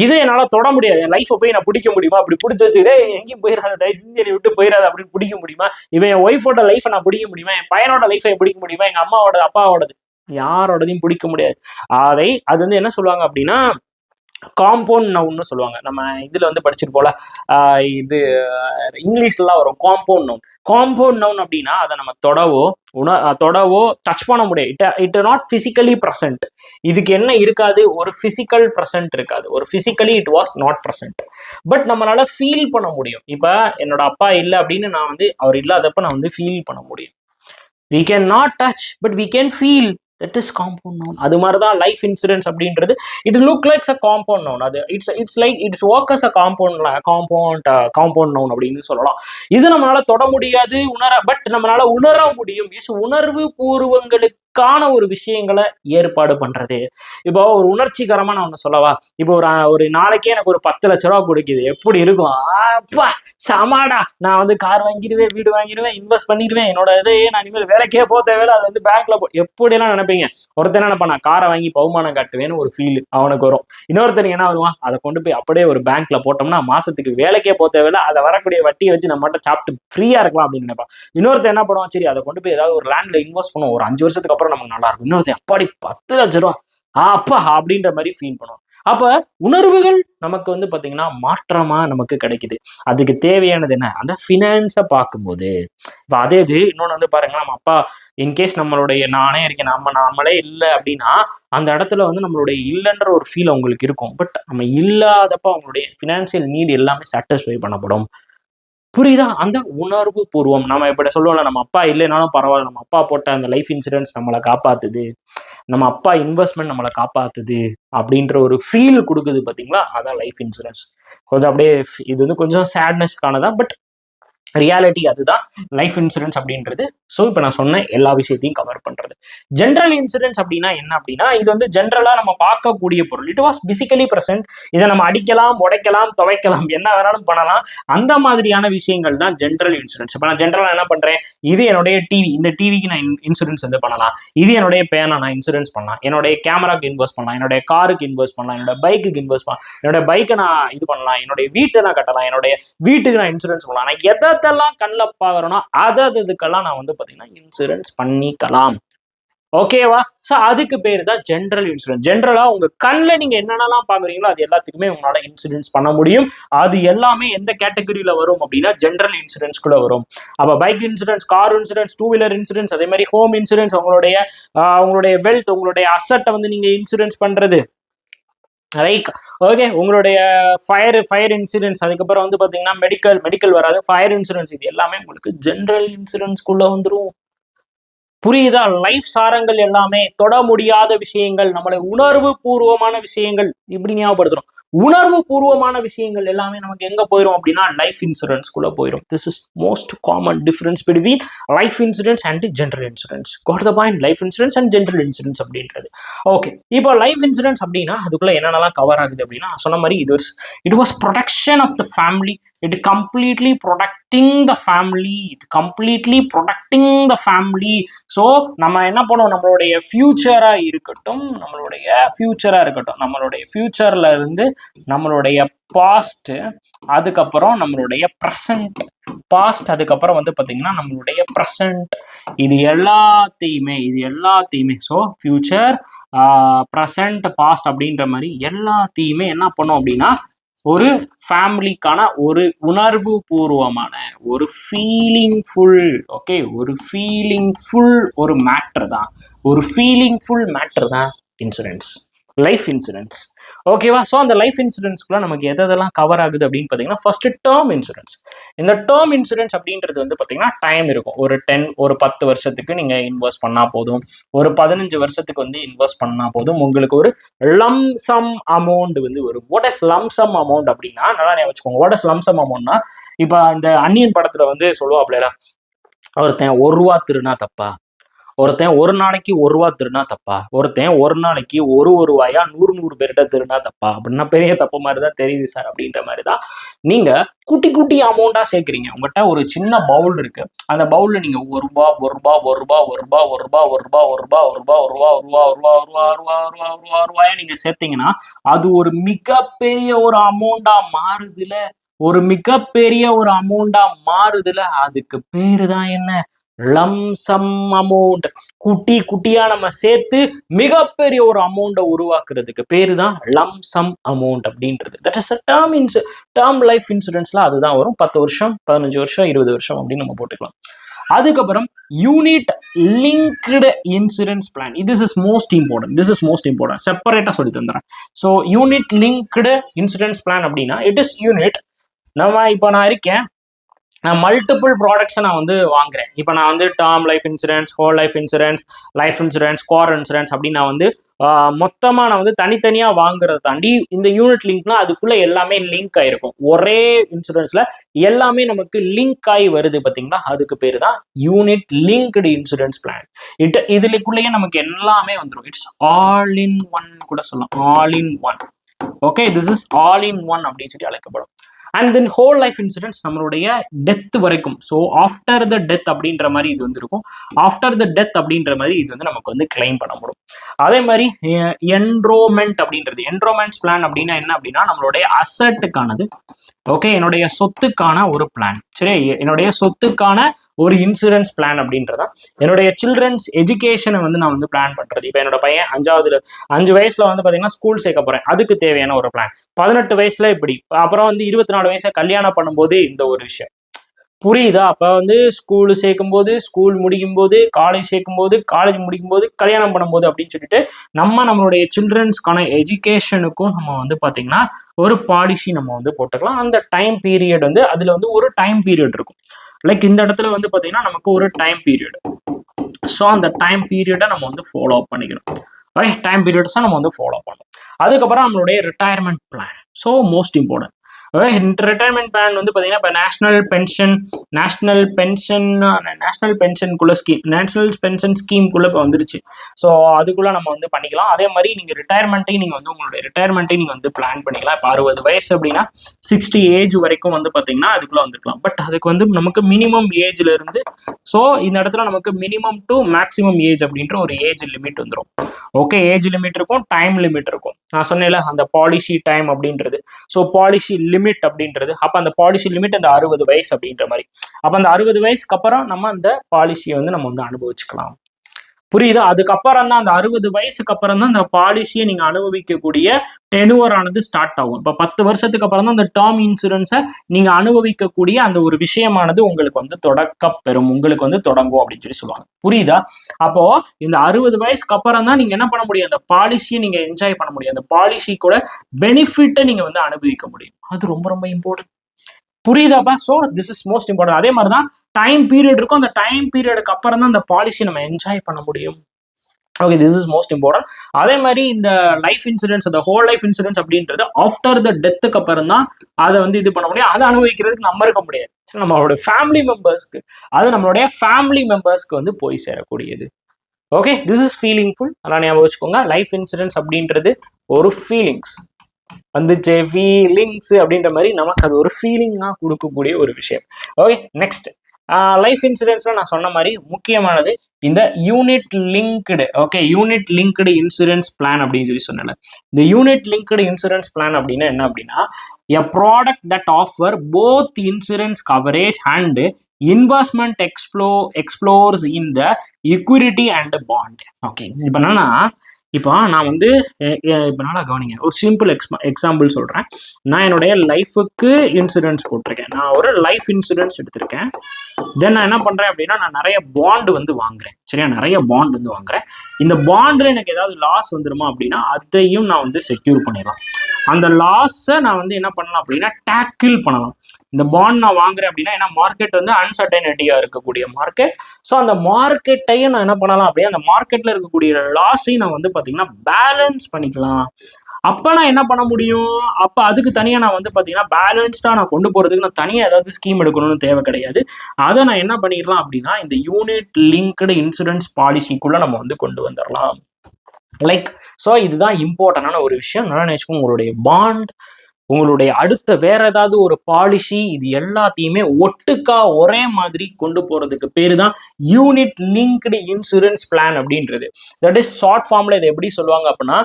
இதை என்னால தொட முடியாது, என் லைஃபை போய் நான் பிடிக்க முடியுமா, அப்படி பிடிச்சி வச்சுக்கிட்டே எங்கேயும் போயிடாத, தயவு செஞ்சு விட்டு போயிடாது அப்படின்னு பிடிக்க முடியுமா, இவன் என் ஒய்ஃபோட லைஃபை நான் பிடிக்க முடியுமா, என் பையனோட லைஃபை பிடிக்க முடியுமா, எங்க அம்மாவோட அப்பாவோடது யாரோடதையும் பிடிக்க முடியாது. அது வந்து என்ன சொல்லுவாங்க அப்படின்னா காம்பவுண்ட் நவுன்னு சொல்லுவாங்க. நம்ம இதுல வந்து படிச்சுட்டு போல இது இங்கிலீஷ்லாம் வரும் காம்பவுண்ட் நவுன். காம்பவுண்ட் நவுன் அப்படின்னா அதை நம்ம தொடவோ டச் பண்ண முடியாது. It not physically present. இதுக்கு என்ன இருக்காது, ஒரு பிசிக்கல் ப்ரெசன்ட் இருக்காது, ஒரு physically it was not present. But நம்மளால ஃபீல் பண்ண முடியும். இப்ப என்னோட அப்பா இல்லை அப்படின்னு நான் வந்து அவர் இல்லாதப்ப நான் வந்து ஃபீல் பண்ண முடியும். we can not touch but we can feel. that is compound noun. அது மாதிரி தான் லைஃப் இன்சூரன்ஸ் அப்படின்றது. It look likes a compound noun. அது it's like it's work as a compound noun அப்படின்னு சொல்லலாம். இது நம்மளால தொட முடியாது, பட் நம்மளால உணர முடியும். உணர்வு பூர்வங்களுக்கான ஒரு விஷயங்களை ஏற்பாடு பண்றது. இப்போ ஒரு உணர்ச்சிகரமா நான் ஒன்று சொல்லவா, இப்போ ஒரு நாளைக்கே எனக்கு ஒரு 10 லட்ச ரூபா கொடுக்குது, எப்படி இருக்கும்? அப்பா சமாடா, நான் வந்து கார் வாங்கிடுவேன், வீடு வாங்கிடுவேன், இன்வெஸ்ட் பண்ணிடுவேன், என்னோட இதையே நான் இனிமேல் வேலைக்கே போக தேவையில்ல, அது வந்து பேங்க்ல எப்படியெல்லாம் நினைப்பீங்க. ஒருத்தர் என்ன பண்ணா, காரை வாங்கி பகுமானம் காட்டுவேன்னு ஒரு ஃபீல் அவனுக்கு வரும். இன்னொருத்தர் என்ன வருவான், அதை கொண்டு போய் அப்படியே ஒரு பேங்க்ல போட்டோம்னா மாசத்துக்கு வேலைக்கே போக தேவையில்ல, அதை வரக்கூடிய வட்டியை வச்சு நம்ம மட்டும் சாப்பிட்டு ஃப்ரீயா இருக்கலாம் அப்படின்னு நினைப்பான். இன்னொருத்தர் என்ன பண்ணுவான், சரி அதை கொண்டு போய் ஏதாவது ஒரு லேண்ட்ல இன்வெஸ்ட் பண்ணுவோம், ஒரு 5 வருஷத்துக்கு அப்புறம் நமக்கு நல்லா இருக்கும். இன்னொருத்தர் அப்பாடி 10 லட்ச ரூபா அப்பா அப்படின்ற மாதிரி ஃபீல் பண்ணுவோம். அப்ப உணர்வுகள் நமக்கு வந்து பாத்தீங்கன்னா மாற்றமா நமக்கு கிடைக்குது. அதுக்கு தேவையானது என்ன, அந்த ஃபினான்ஸை பார்க்கும்போது. இப்ப அதே இது இன்னொன்று வந்து பாருங்க, நம்ம அப்பா இன்கேஸ் நம்மளுடைய நானே இருக்கேன், நம்மளே இல்லை அப்படின்னா அந்த இடத்துல வந்து நம்மளுடைய இல்லைன்ற ஒரு ஃபீல் அவங்களுக்கு இருக்கும். பட் நம்ம இல்லாதப்ப அவங்களுடைய ஃபினான்சியல் நீட் எல்லாமே சாட்டிஸ்ஃபை பண்ணப்படும். புரியுதா? அந்த உணர்வு பூர்வம். நம்ம இப்படி சொல்லுவோம்ல, நம்ம அப்பா இல்லைனாலும் பரவாயில்ல, நம்ம அப்பா போட்ட அந்த லைஃப் இன்சூரன்ஸ் நம்மளை காப்பாத்துது, நம்ம அப்பா இன்வெஸ்ட்மெண்ட் நம்மளை காப்பாத்துது அப்படின்ற ஒரு ஃபீல் கொடுக்குது பார்த்தீங்களா, அதான் லைஃப் இன்சூரன்ஸ். கொஞ்சம் அப்படியே இது வந்து கொஞ்சம் சேட்னஸ்க்கானதான், பட் ரியாலிட்டி அதுதான் லைஃப் இன்சூரன்ஸ் அப்படின்றது. ஸோ இப்போ நான் சொன்ன எல்லா விஷயத்தையும் கவர் பண்றது. ஜென்ரல் இன்சூரன்ஸ் அப்படின்னா என்ன அப்படின்னா, இது வந்து ஜென்ரலா நம்ம பார்க்கக்கூடிய பொருள். It was physically present. இதை நம்ம அடிக்கலாம், உடைக்கலாம், துவைக்கலாம், என்ன வேணாலும் பண்ணலாம். அந்த மாதிரியான விஷயங்கள் தான் ஜென்ரல் இன்சூரன்ஸ். இப்போ நான் ஜென்ரலா என்ன பண்றேன், இது என்னுடைய டிவி, இந்த டிவிக்கு நான் இன்சூரன்ஸ் வந்து பண்ணலாம். இது என்னுடைய பேனா, நான் இன்சூரன்ஸ் பண்ணலாம். என்னுடைய கேமராக்கு இன்வெஸ்ட் பண்ணலாம், என்னுடைய காருக்கு இன்வெஸ்ட் பண்ணலாம், என்னோட பைக்குக்கு இன்வெஸ்ட் பண்ணலாம், என்னோட பைக்கை நான் இது பண்ணலாம், என்னுடைய வீட்டை நான் கட்டலாம், என்னுடைய வீட்டுக்கு நான் இன்சூரன்ஸ் பண்ணலாம். நான் எதெல்லாம் கண்ணில் பார்க்குறோன்னா அதுக்கெல்லாம் நான் வந்து பார்த்தீங்கன்னா இன்சூரன்ஸ் பண்ணிக்கலாம். ஓகேவா? ஸோ அதுக்கு பேர் தான் ஜென்ரல் இன்சூரன்ஸ். ஜென்ரலா உங்க கண்ணில் நீங்க என்னென்னலாம் பாக்குறீங்களோ அது எல்லாத்துக்குமே உங்களால இன்சூரன்ஸ் பண்ண முடியும். அது எல்லாமே எந்த கேட்டகரியில வரும் அப்படின்னா ஜென்ரல் இன்சூரன்ஸ்குள்ள வரும். அப்ப bike insurance, car insurance, 2 wheeler insurance, அதே மாதிரி ஹோம் இன்சூரன்ஸ், உங்களுடைய வெல்த், உங்களுடைய அசட்டை வந்து நீங்க இன்சூரன்ஸ் பண்றது, லைக் ஓகே, உங்களுடைய ஃபயர் இன்சூரன்ஸ், அதுக்கப்புறம் வந்து பாத்தீங்கன்னா மெடிக்கல் வராது, ஃபயர் இன்சூரன்ஸ், இது எல்லாமே உங்களுக்கு ஜென்ரல் இன்சூரன்ஸ்குள்ள வந்துடும். புரியுதா? லைஃப் சாரங்கள் எல்லாமே தொட முடியாத விஷயங்கள், நம்மளை உணர்வு பூர்வமான விஷயங்கள் இப்படி ஞாபகப்படுத்துறோம். உணர்வு பூர்வமான விஷயங்கள் எல்லாமே நமக்கு எங்க போயிடும் அப்படின்னா லைஃப் இன்சூரன்ஸ்குள்ள போயிடும். This is most common difference between life insurance and general insurance. Got the point, life insurance and general insurance அப்படின்றது. ஓகே, இப்போ லைஃப் இன்சூரன்ஸ் அப்படின்னா அதுக்குள்ள என்னென்னலாம் கவர் ஆகுது அப்படின்னா, சொன்ன மாதிரி it was protection of the family. It completely protecting the family. So நம்ம என்ன பண்ணுவோம், நம்மளுடைய ஃபியூச்சரா இருக்கட்டும், நம்மளுடைய ஃபியூச்சர்ல இருந்து நம்மளுடைய பாஸ்ட், அதுக்கப்புறம் நம்மளுடைய ப்ரெசன்ட், அதுக்கப்புறம் வந்து பார்த்தீங்கன்னா நம்மளுடைய ப்ரெசன்ட், இது எல்லாத்தையுமே ஸோ ஃபியூச்சர், ப்ரெசன்ட், பாஸ்ட் அப்படின்ற மாதிரி எல்லாத்தையுமே என்ன பண்ணோம் அப்படின்னா ஒரு ஃபேமிலிக்கான ஒரு உணர்வு பூர்வமான ஒரு ஃபீலிங்ஃபுல், ஓகே, ஒரு மேட்டர் தான் இன்சூரன்ஸ், லைஃப் இன்சூரன்ஸ். ஓகேவா? ஸோ அந்த லைஃப் இன்சூரன்ஸ்க்குள்ள நமக்கு எதெல்லாம் கவர் ஆகுது அப்படின்னு பார்த்தீங்கன்னா, ஃபர்ஸ்ட் டேர்ம் இன்சூரன்ஸ். இந்த டேர்ம் இன்சூரன்ஸ் அப்படின்றது வந்து பார்த்தீங்கன்னா டைம் இருக்கும். ஒரு 10 வருஷத்துக்கு நீங்க இன்வெஸ்ட் பண்ணா போதும். ஒரு 15 வருஷத்துக்கு வந்து இன்வெஸ்ட் பண்ணா போதும். உங்களுக்கு ஒரு லம்சம் அமௌண்ட் வந்து வரும். வாட் இஸ் லம்சம் அமௌண்ட் அப்படின்னா, நல்லா ஞாபகம் வச்சுக்கோங்க. வாட் இஸ் லம்சம் அமௌண்ட்னா, இப்போ இந்த அந்நியன் படத்துல வந்து சொல்லுவாப்ல, ஒருத்தன் ₹1 திருனா தப்பா, ஒருத்தன் ஒரு நாளைக்கு ₹1 திருனா தப்பா, ஒருத்தன் ஒரு நாளைக்கு ஒரு ரூபாயா 100 பேர்கிட்ட திருனா தப்பா அப்படின்னா பெரிய தப்பு மாதிரி தான் தெரியுது சார். அப்படின்ற மாதிரி தான் நீங்க குட்டி குட்டி அமௌண்டா சேர்க்குறீங்க. உங்கள்கிட்ட ஒரு சின்ன பவுல் இருக்கு. அந்த பவுல்ல நீங்க ₹1 நீங்க சேர்த்தீங்கன்னா அது ஒரு மிகப்பெரிய ஒரு அமௌண்டா மாறுதுல. ஒரு மிகப்பெரிய ஒரு அமௌண்டா மாறுதுல. அதுக்கு பேரு தான் என்ன? Lump sum amount. குட்டி குட்டியா நம்ம சேர்த்து மிகப்பெரிய ஒரு அமௌண்ட்டை உருவாக்குறதுக்கு பேரு தான் லம்சம் அமௌண்ட் அப்படின்றது. தட் இஸ் டேர்ம் லைஃப் இன்சூரன்ஸ்ல அதுதான் வரும். 10 வருஷம், 15 வருஷம், 20 வருஷம் அப்படின்னு நம்ம போட்டுக்கலாம். அதுக்கப்புறம் unit linked insurance plan. This is most important. செப்பரேட்டா சொல்லி தந்துறேன். So unit linked insurance plan அப்படின்னா, இட் இஸ் யூனிட். இப்போ நான் இருக்கேன், நான் மல்டிபிள் ப்ராடக்ட்ஸை நான் வந்து வாங்குறேன். இப்போ நான் வந்து term life insurance, whole life insurance, core insurance அப்படின்னு நான் வந்து மொத்தமாக நான் வந்து தனித்தனியாக வாங்குறத தாண்டி இந்த யூனிட் லிங்க்னா அதுக்குள்ளே எல்லாமே லிங்க் ஆகிருக்கும். ஒரே இன்சூரன்ஸில் எல்லாமே நமக்கு லிங்க் ஆகி வருது பார்த்தீங்களா, அதுக்கு பேர் தான் யூனிட் லிங்க்டு இன்சூரன்ஸ் பிளான். இதுக்குள்ளேயே நமக்கு எல்லாமே வந்துடும். இட்ஸ் ஆல் இன் ஒன் கூட சொல்லலாம். All in one. Okay, this is all in one அப்படின்னு சொல்லி அழைக்கப்படும். And then whole life insurance நம்மளுடைய டெத் வரைக்கும். ஸோ ஆஃப்டர் த டெத் அப்படின்ற மாதிரி இது வந்து இருக்கும். ஆஃப்டர் த டெத் அப்படின்ற மாதிரி இது வந்து நமக்கு வந்து கிளைம் பண்ண முடியும். அதே மாதிரி என்ரோமெண்ட் அப்படின்றது, என்ரோமெண்ட்ஸ் பிளான் அப்படின்னா என்ன அப்படின்னா, நம்மளுடைய அசட்டுக்கானது. ஓகே, என்னுடைய சொத்துக்கான ஒரு பிளான். சரி, என்னுடைய சொத்துக்கான ஒரு இன்சூரன்ஸ் பிளான் அப்படின்றதா. என்னுடைய சில்ட்ரன்ஸ் எஜுகேஷனை வந்து நான் வந்து பிளான் பண்றது. இப்போ என்னோட பையன் 5 வயசுல வந்து பார்த்தீங்கன்னா ஸ்கூல் சேர்க்க போறேன், அதுக்கு தேவையான ஒரு பிளான். 18 வயசுல இப்படி, அப்புறம் வந்து 24 வயசுல கல்யாணம் பண்ணும்போது இந்த ஒரு விஷயம் புரியுதா? அப்போ வந்து ஸ்கூல் சேர்க்கும் போது, ஸ்கூல் முடிக்கும் போது, காலேஜ் சேர்க்கும் போது, காலேஜ் முடிக்கும் போது, கல்யாணம் பண்ணும்போது அப்படின்னு சொல்லிட்டு நம்மளுடைய சில்ட்ரன்ஸ்க்கான எஜுகேஷனுக்கும் நம்ம வந்து பார்த்தீங்கன்னா ஒரு பாலிசி நம்ம வந்து போட்டுக்கலாம். அந்த டைம் பீரியட் வந்து அதில் வந்து ஒரு டைம் பீரியட் இருக்கும். லைக் இந்த இடத்துல வந்து பார்த்தீங்கன்னா நமக்கு ஒரு டைம் பீரியட். ஸோ அந்த டைம் பீரியடை நம்ம வந்து ஃபாலோ அப் பண்ணிக்கணும். ஓகே, டைம் பீரியட்ஸை நம்ம வந்து ஃபாலோ பண்ணணும். அதுக்கப்புறம் நம்மளுடைய retirement plan. So most important. Retirement plan வந்து பார்த்தீங்கன்னா இப்போ நேஷனல் பென்ஷன் ஸ்கீம்குள்ள இப்போ வந்துருச்சு. ஸோ அதுக்குள்ள நம்ம வந்து பண்ணிக்கலாம். அதே மாதிரி நீங்கள் ரிட்டையர்மெண்ட்டையும் நீங்கள் வந்து உங்களுடைய ரிட்டையர்மெண்ட்டையும் நீங்கள் வந்து பிளான் பண்ணிக்கலாம். இப்போ 60 வயசு அப்படின்னா 60 ஏஜ் வரைக்கும் வந்து பார்த்தீங்கன்னா அதுக்குள்ள வந்துருக்கலாம். பட் அதுக்கு வந்து நமக்கு மினிமம் ஏஜ்ல இருந்து, ஸோ இந்த இடத்துல நமக்கு மினிமம் டு மேக்ஸிமம் ஏஜ் அப்படின்ற ஒரு ஏஜ் லிமிட் வந்துடும். ஓகே, ஏஜ் லிமிட் இருக்கும், டைம் லிமிட் இருக்கும். நான் சொன்னேன்ல அந்த பாலிசி டைம் அப்படின்றது. ஸோ பாலிசி லிமிட் அப்படின்றது, அப்போ அந்த பாலிசி லிமிட் அந்த 60 வயசு அப்படின்ற மாதிரி. அப்போ அந்த 60 வயசுக்கு அப்புறம் நம்ம அந்த பாலிசியை வந்து நம்ம வந்து அனுபவிச்சுக்கலாம். புரியுதா? அதுக்கப்புறம் தான் அந்த 60 வயசுக்கு அப்புறம் தான் அந்த பாலிசியை நீங்க அனுபவிக்கக்கூடிய டெனுவர் ஆனது ஸ்டார்ட் ஆகும். இப்போ 10 வருஷத்துக்கு அப்புறம் தான் அந்த டேர்ம் இன்சூரன்ஸை நீங்க அனுபவிக்கக்கூடிய அந்த ஒரு விஷயமானது உங்களுக்கு வந்து தொடக்கப்பெறும், உங்களுக்கு வந்து தொடங்கும் அப்படின்னு சொல்லி சொல்லுவாங்க. புரியுதா? அப்போ இந்த 60 வயசுக்கு அப்புறம் தான் நீங்க என்ன பண்ண முடியும், அந்த பாலிசியை நீங்க என்ஜாய் பண்ண முடியும், அந்த பாலிசி கூட பெனிஃபிட்டை நீங்க வந்து அனுபவிக்க முடியும். அது ரொம்ப ரொம்ப இம்பார்ட்டன்ட். புரியுதாப்பா? So this is most important. அதே மாதிரி தான் டைம் பீரியட் இருக்கும். அந்த டைம் பீரியடுக்கு அப்புறம் தான் அந்த பாலிசி நம்ம என்ஜாய் பண்ண முடியும். Okay, this is most important. அதே மாதிரி இந்த லைஃப் இன்சூரன்ஸ், அந்த ஹோல் லைஃப் இன்சூரன்ஸ் அப்படின்றது ஆஃப்டர் த டெத்துக்கு அப்புறம் தான் அதை வந்து இது பண்ண முடியும். அதை அனுபவிக்கிறதுக்கு நம்ம இருக்க முடியாது. நம்மளுடைய ஃபேமிலி மெம்பர்ஸ்க்கு வந்து போய் சேரக்கூடியது. Okay, this is feelingful. அதெல்லாம் ஞாபகம் வச்சுக்கோங்க. லைஃப் இன்சூரன்ஸ் அப்படின்றது ஒரு ஃபீலிங்ஸ் வந்துச்சு, ஃபீலிங்ஸ் அப்படின்ற மாதிரி நமக்கு அது ஒரு ஃபீலிங்காக கொடுக்கக்கூடிய ஒரு விஷயம். ஓகே, நெக்ஸ்ட் லைஃப் இன்சூரன்ஸ்ல நான் சொன்ன மாதிரி முக்கியமானது இந்த unit linked. Okay, unit linked insurance plan அப்படின்னு சொல்லி சொன்னேன். இந்த யூனிட் லிங்க்டு இன்சூரன்ஸ் பிளான் அப்படின்னா என்ன அப்படின்னா, a product that offer both insurance coverage and investment explores in the equity and bond. Okay, இப்போ என்னன்னா, இப்போ நான் வந்து இப்போ நல்லா கவனிங்க, ஒரு சிம்பிள் எக்ஸாம்பிள் சொல்கிறேன். நான் என்னுடைய லைஃபுக்கு இன்சூரன்ஸ் போட்டிருக்கேன். நான் ஒரு லைஃப் இன்சூரன்ஸ் எடுத்திருக்கேன். தென் நான் என்ன பண்ணுறேன் அப்படின்னா, நான் நிறைய பாண்டு வந்து வாங்குறேன். சரியா, நிறைய பாண்ட் வந்து வாங்குறேன். இந்த பாண்டில் எனக்கு ஏதாவது லாஸ் வந்துடுமா அப்படின்னா அதையும் நான் வந்து செக்யூர் பண்ணிடலாம். அந்த லாஸை நான் வந்து என்ன பண்ணலாம் அப்படின்னா டேக்கிள் பண்ணலாம். இந்த பாண்ட் நான் வாங்குறேன் அப்படின்னா, ஏன்னா மார்க்கெட் வந்து அன்சர்டனிட்டியா இருக்கக்கூடிய மார்க்கெட். ஸோ அந்த மார்க்கெட்டையும் நான் என்ன பண்ணலாம் அப்படின்னா, அந்த மார்க்கெட்ல இருக்கக்கூடிய லாஸையும் நான் வந்து பார்த்தீங்கன்னா பேலன்ஸ் பண்ணிக்கலாம். அப்போ நான் என்ன பண்ண முடியும், அப்போ அதுக்கு தனியாக நான் வந்து பார்த்தீங்கன்னா பேலன்ஸ்டாக நான் கொண்டு போகிறதுக்கு நான் தனியாக ஏதாவது ஸ்கீம் எடுக்கணும்னு தேவை கிடையாது. அதை நான் என்ன பண்ணிடலாம் அப்படின்னா, இந்த யூனிட் லிங்க்டு இன்சூரன்ஸ் பாலிசிக்குள்ளே நம்ம வந்து கொண்டு வந்துடலாம். லைக் ஸோ இதுதான் இம்பார்ட்டண்டான ஒரு விஷயம். நான் நினச்சிக்கோங்க, உங்களுடைய பாண்ட், உங்களுடைய அடுத்த வேற ஏதாவது ஒரு பாலிசி, இது எல்லாத்தையுமே ஒட்டுக்கா ஒரே மாதிரி கொண்டு போறதுக்கு பேரு தான் யூனிட் லிங்க்டு இன்சூரன்ஸ் பிளான் அப்படின்றது. தட் இஸ் ஷார்ட் ஃபார்ம்ல இதை எப்படி சொல்லுவாங்க அப்படின்னா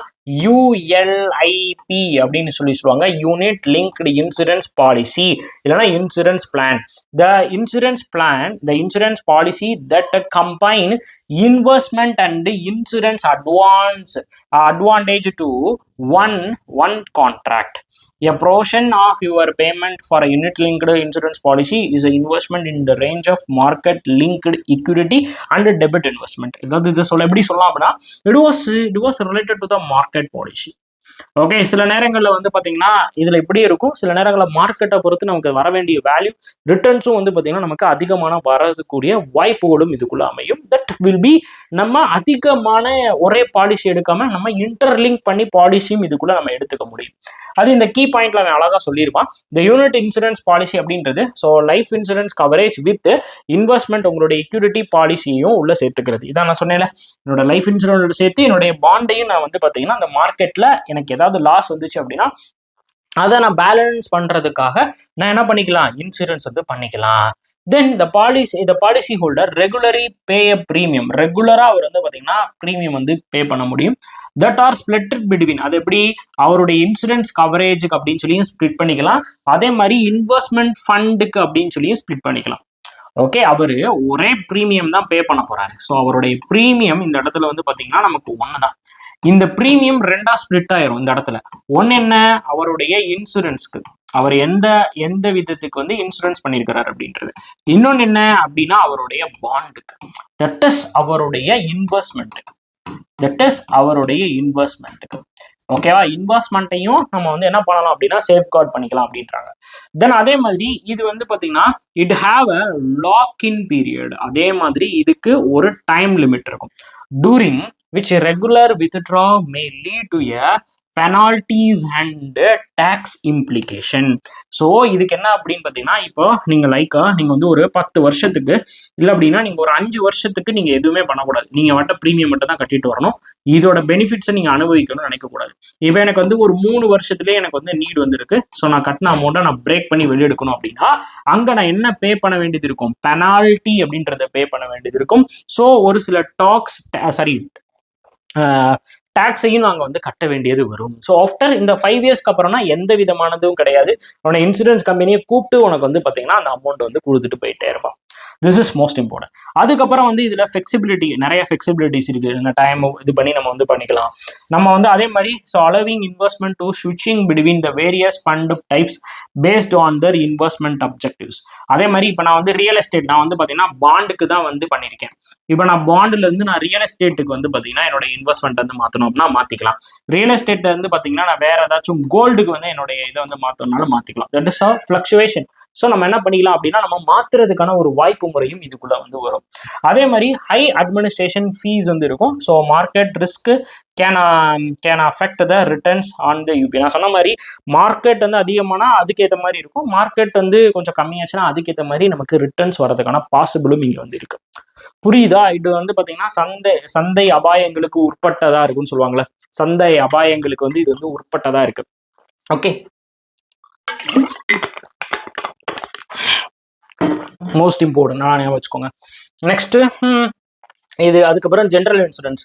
ULIP அப்படின்னு சொல்லுவாங்க, யூனிட் லிங்க்டு இன்சூரன்ஸ் பாலிசி இல்லைன்னா insurance plan. The insurance plan, the insurance policy that combine investment and insurance advantage to one contract. A portion of your payment for a unit linked insurance policy is an investment in the range of market linked equity and debit investment. அதாவது இதை சொல்ல எப்படி சொல்லலாம் அப்படின்னா, it was related to the market policy. Okay, சில நேரங்களில் வந்து பார்த்தீங்கன்னா இதில் இப்படி இருக்கும், சில நேரங்களில் மார்க்கெட்டை பொறுத்து நமக்கு வர வேண்டிய வேல்யூ ரிட்டர்ன்ஸும் வந்து பார்த்தீங்கன்னா நமக்கு அதிகமான வரதுக்கூடிய வாய்ப்புகளும் இதுக்குள்ள அமையும். தட் வில் பி நம்ம அதிகமான ஒரே பாலிசி எடுக்காம நம்ம இன்டர்லிங்க் பண்ணி பாலிசியும் இதுக்குள்ள நம்ம எடுத்துக்க முடியும். அது இந்த கீ பாயிண்ட்ல அவன் அழகா சொல்லியிருப்பான். இந்த யூனிட் இன்சூரன்ஸ் பாலிசி அப்படின்றது so life insurance coverage with investment உங்களுடைய இக்யூரிட்டி பாலிசியையும் உள்ள சேர்த்துக்கிறது. இதான் நான் சொன்னேன்ல, என்னோட லைஃப் இன்சூரன்ஸ் சேர்த்து என்னுடைய பாண்டையும் நான் வந்து பார்த்தீங்கன்னா அந்த மார்க்கெட்ல எனக்கு ஏதாவது லாஸ் வந்துச்சு அப்படின்னா அதை நான் பேலன்ஸ் பண்றதுக்காக நான் என்ன பண்ணிக்கலாம், இன்சூரன்ஸ் வந்து பண்ணிக்கலாம். Then the policy holder regularly pay a premium. ரெகுலரா அவர் வந்து பார்த்தீங்கன்னா ப்ரீமியம் வந்து பே பண்ண முடியும். தட் ஆர் ஸ்பிளிட்டட் பிட்வீன், அது எப்படி அவருடைய இன்சூரன்ஸ் கவரேஜுக்கு அப்படின்னு சொல்லியும் ஸ்பிளிட் பண்ணிக்கலாம், அதே மாதிரி இன்வெஸ்ட்மெண்ட் ஃபண்டுக்கு அப்படின்னு சொல்லியும் ஸ்பிளிட் பண்ணிக்கலாம். ஓகே, அவரு ஒரே ப்ரீமியம் தான் பே பண்ண போறாரு. ஸோ அவருடைய ப்ரீமியம் இந்த இடத்துல வந்து பார்த்தீங்கன்னா நமக்கு ஒன்று தான். இந்த ப்ரீமியம் ரெண்டா ஸ்பிளிட் ஆயிரும் இந்த இடத்துல. ஒன்னு என்ன, அவருடைய இன்சூரன்ஸ்க்கு அவர் எந்த விதத்துக்கு வந்து இன்சூரன்ஸ் பண்ணியிருக்கிறார் அப்படின்றது. இன்னொன்னு என்ன அப்படின்னா அவருடைய பாண்டுக்கு, தட் இஸ் அவருடைய இன்வெஸ்ட்மெண்ட்டுக்கு. ஓகேவா, இன்வெஸ்ட்மெண்ட்டையும் நம்ம வந்து என்ன பண்ணலாம் அப்படின்னா சேஃப் கார்ட் பண்ணிக்கலாம் அப்படின்றாங்க. தென் அதே மாதிரி இது வந்து பார்த்தீங்கன்னா it have a lock in period. அதே மாதிரி இதுக்கு ஒரு டைம் லிமிட் இருக்கும். During which regular withdrawal may lead to a penalties and tax implication. So இதுக்கு என்ன அப்படின்னு பார்த்தீங்கன்னா, இப்போ நீங்கள் நீங்கள் வந்து ஒரு 10 வருஷத்துக்கு இல்லை அப்படின்னா நீங்கள் ஒரு 5 வருஷத்துக்கு நீங்கள் எதுவுமே பண்ணக்கூடாது. நீங்கள் மட்டும் ப்ரீமியம் மட்டும் தான் கட்டிட்டு வரணும். இதோட பெனிஃபிட்ஸை நீங்கள் அனுபவிக்கணும்னு நினைக்கக்கூடாது. இப்போ எனக்கு வந்து ஒரு 3 வருஷத்துலேயே எனக்கு வந்து நீட் வந்துருக்கு, ஸோ நான் கட்டின அமௌண்ட்டை நான் பிரேக் பண்ணி வெளியெடுக்கணும் அப்படின்னா அங்கே நான் என்ன பே பண்ண வேண்டியது இருக்கும், பெனால்ட்டி அப்படின்றத பே பண்ண வேண்டியது இருக்கும். ஸோ ஒரு சில டாக்ஸையும் நாங்கள் வந்து கட்ட வேண்டியது வரும். ஸோ ஆஃப்டர் இந்த 5 இயர்ஸ்க்கு அப்புறம்னா எந்த விதமானதும் கிடையாது. உன்னை இன்சூரன்ஸ் கம்பெனியை கூப்பிட்டு உனக்கு வந்து பார்த்தீங்கன்னா அந்த அமௌண்ட் வந்து கொடுத்துட்டு போயிட்டே இருப்பான். This is most important. அதுக்கப்புறம் வந்து இதில் நிறைய ஃபிளெக்சிபிலிட்டிஸ் இருக்கு. இந்த டைம் இது பண்ணி நம்ம வந்து பண்ணிக்கலாம். நம்ம வந்து அதே மாதிரி ஸோ அலோவிங் இன்வெஸ்ட்மெண்ட் டு ஸ்விட்சிங் between the various fund types based on their investment objectives. அதே மாதிரி இப்போ நான் வந்து ரியல் எஸ்டேட் நான் வந்து பார்த்தீங்கன்னா பாண்டுக்கு தான் வந்து பண்ணியிருக்கேன். இப்போ நான் பாண்டுல இருந்து நான் ரியல் எஸ்டேட்டுக்கு வந்து பார்த்தீங்கன்னா என்னோட இன்வெஸ்ட்மெண்ட் வந்து மாற்றணும் அப்படின்னா மாற்றிக்கலாம். ரியல் எஸ்டேட்ல இருந்து பார்த்தீங்கன்னா நான் வேற ஏதாச்சும் கோல்டுக்கு வந்து என்னுடைய இதை வந்து மாற்றணும்னாலும் மாற்றிக்கலாம். That is a fluctuation. So நம்ம என்ன பண்ணிக்கலாம் அப்படின்னா நம்ம மாற்றுறதுக்கான ஒரு வாய்ப்பு முறையும் இதுக்குள்ள வந்து வரும். அதே மாதிரி ஹை அட்மினிஸ்ட்ரேஷன் ஃபீஸ் வந்து இருக்கும். So market risk can affect the returns on the ULIP. நான் சொன்ன மாதிரி மார்க்கெட் வந்து அதிகமானா அதுக்கேற்ற மாதிரி இருக்கும், மார்க்கெட் வந்து கொஞ்சம் கம்மியாச்சுன்னா அதுக்கேற்ற மாதிரி நமக்கு ரிட்டர்ன்ஸ் வரதுக்கான பாசிபிளும் இங்கே வந்து இருக்கு. புரியுதா? இது வந்து பாத்தீங்கன்னா சந்தை அபாயங்களுக்கு உட்பட்டதா இருக்குன்னு சொல்லுவாங்கல்ல, சந்தை அபாயங்களுக்கு வந்து இது வந்து உட்பட்டதா இருக்கு. ஓகே, மோஸ்ட் இம்பார்ட்டன்ட் ஞாபகம் வச்சுக்கோங்க. நெக்ஸ்ட் இது அதுக்கப்புறம் ஜென்ரல் இன்சூரன்ஸ்.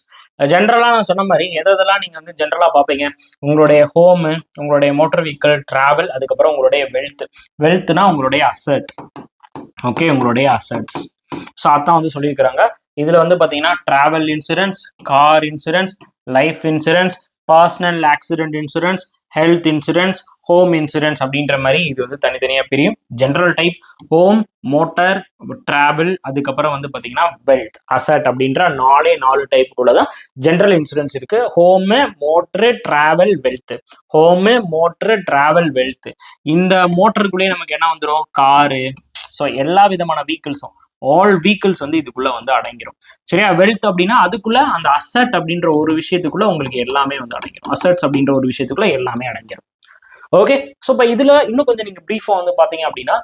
ஜென்ரலாக நான் சொன்ன மாதிரி எதெல்லாம் நீங்கள் வந்து ஜென்ரலாக பார்ப்பீங்க, உங்களுடைய ஹோமு, உங்களுடைய மோட்டர் வெஹிக்கிள், டிராவல், அதுக்கப்புறம் உங்களுடைய வெல்த்னா உங்களுடைய அசட். ஓகே, உங்களுடைய அசட்ஸ். ஸோ அதான் வந்து சொல்லியிருக்கிறாங்க. இதில் வந்து பார்த்தீங்கன்னா travel insurance, car insurance, life insurance, personal accident insurance, health insurance, home insurance அப்படின்ற மாதிரி இது வந்து தனித்தனியாக பிரியும். General type home, motor, travel, அதுக்கப்புறம் வந்து பார்த்தீங்கன்னா வெல்த், அசட் அப்படின்ற 4 டைப்புக்குள்ள தான் ஜென்ரல் இன்சூரன்ஸ் இருக்கு. Home, motor, travel, wealth. Home, motor, travel, wealth. இந்த மோட்டருக்குள்ளேயே நமக்கு என்ன வந்துடும், காரு, ஸோ எல்லா விதமான வெஹிக்கிள்ஸும், ஆல் வெஹிக்கிள்ஸ் வந்து இதுக்குள்ள வந்து அடங்கிடும். சரியா? வெல்த் அப்படின்னா அதுக்குள்ள அந்த அசட் அப்படின்ற ஒரு விஷயத்துக்குள்ள உங்களுக்கு எல்லாமே வந்து அடங்கிடும். அசட்ஸ் அப்படின்ற ஒரு விஷயத்துக்குள்ள எல்லாமே அடங்கிடும். ஓகே, ஸோ இப்போ இதுல இன்னும் கொஞ்சம் நீங்க பிரீஃபா வந்து பாத்தீங்க அப்படின்னா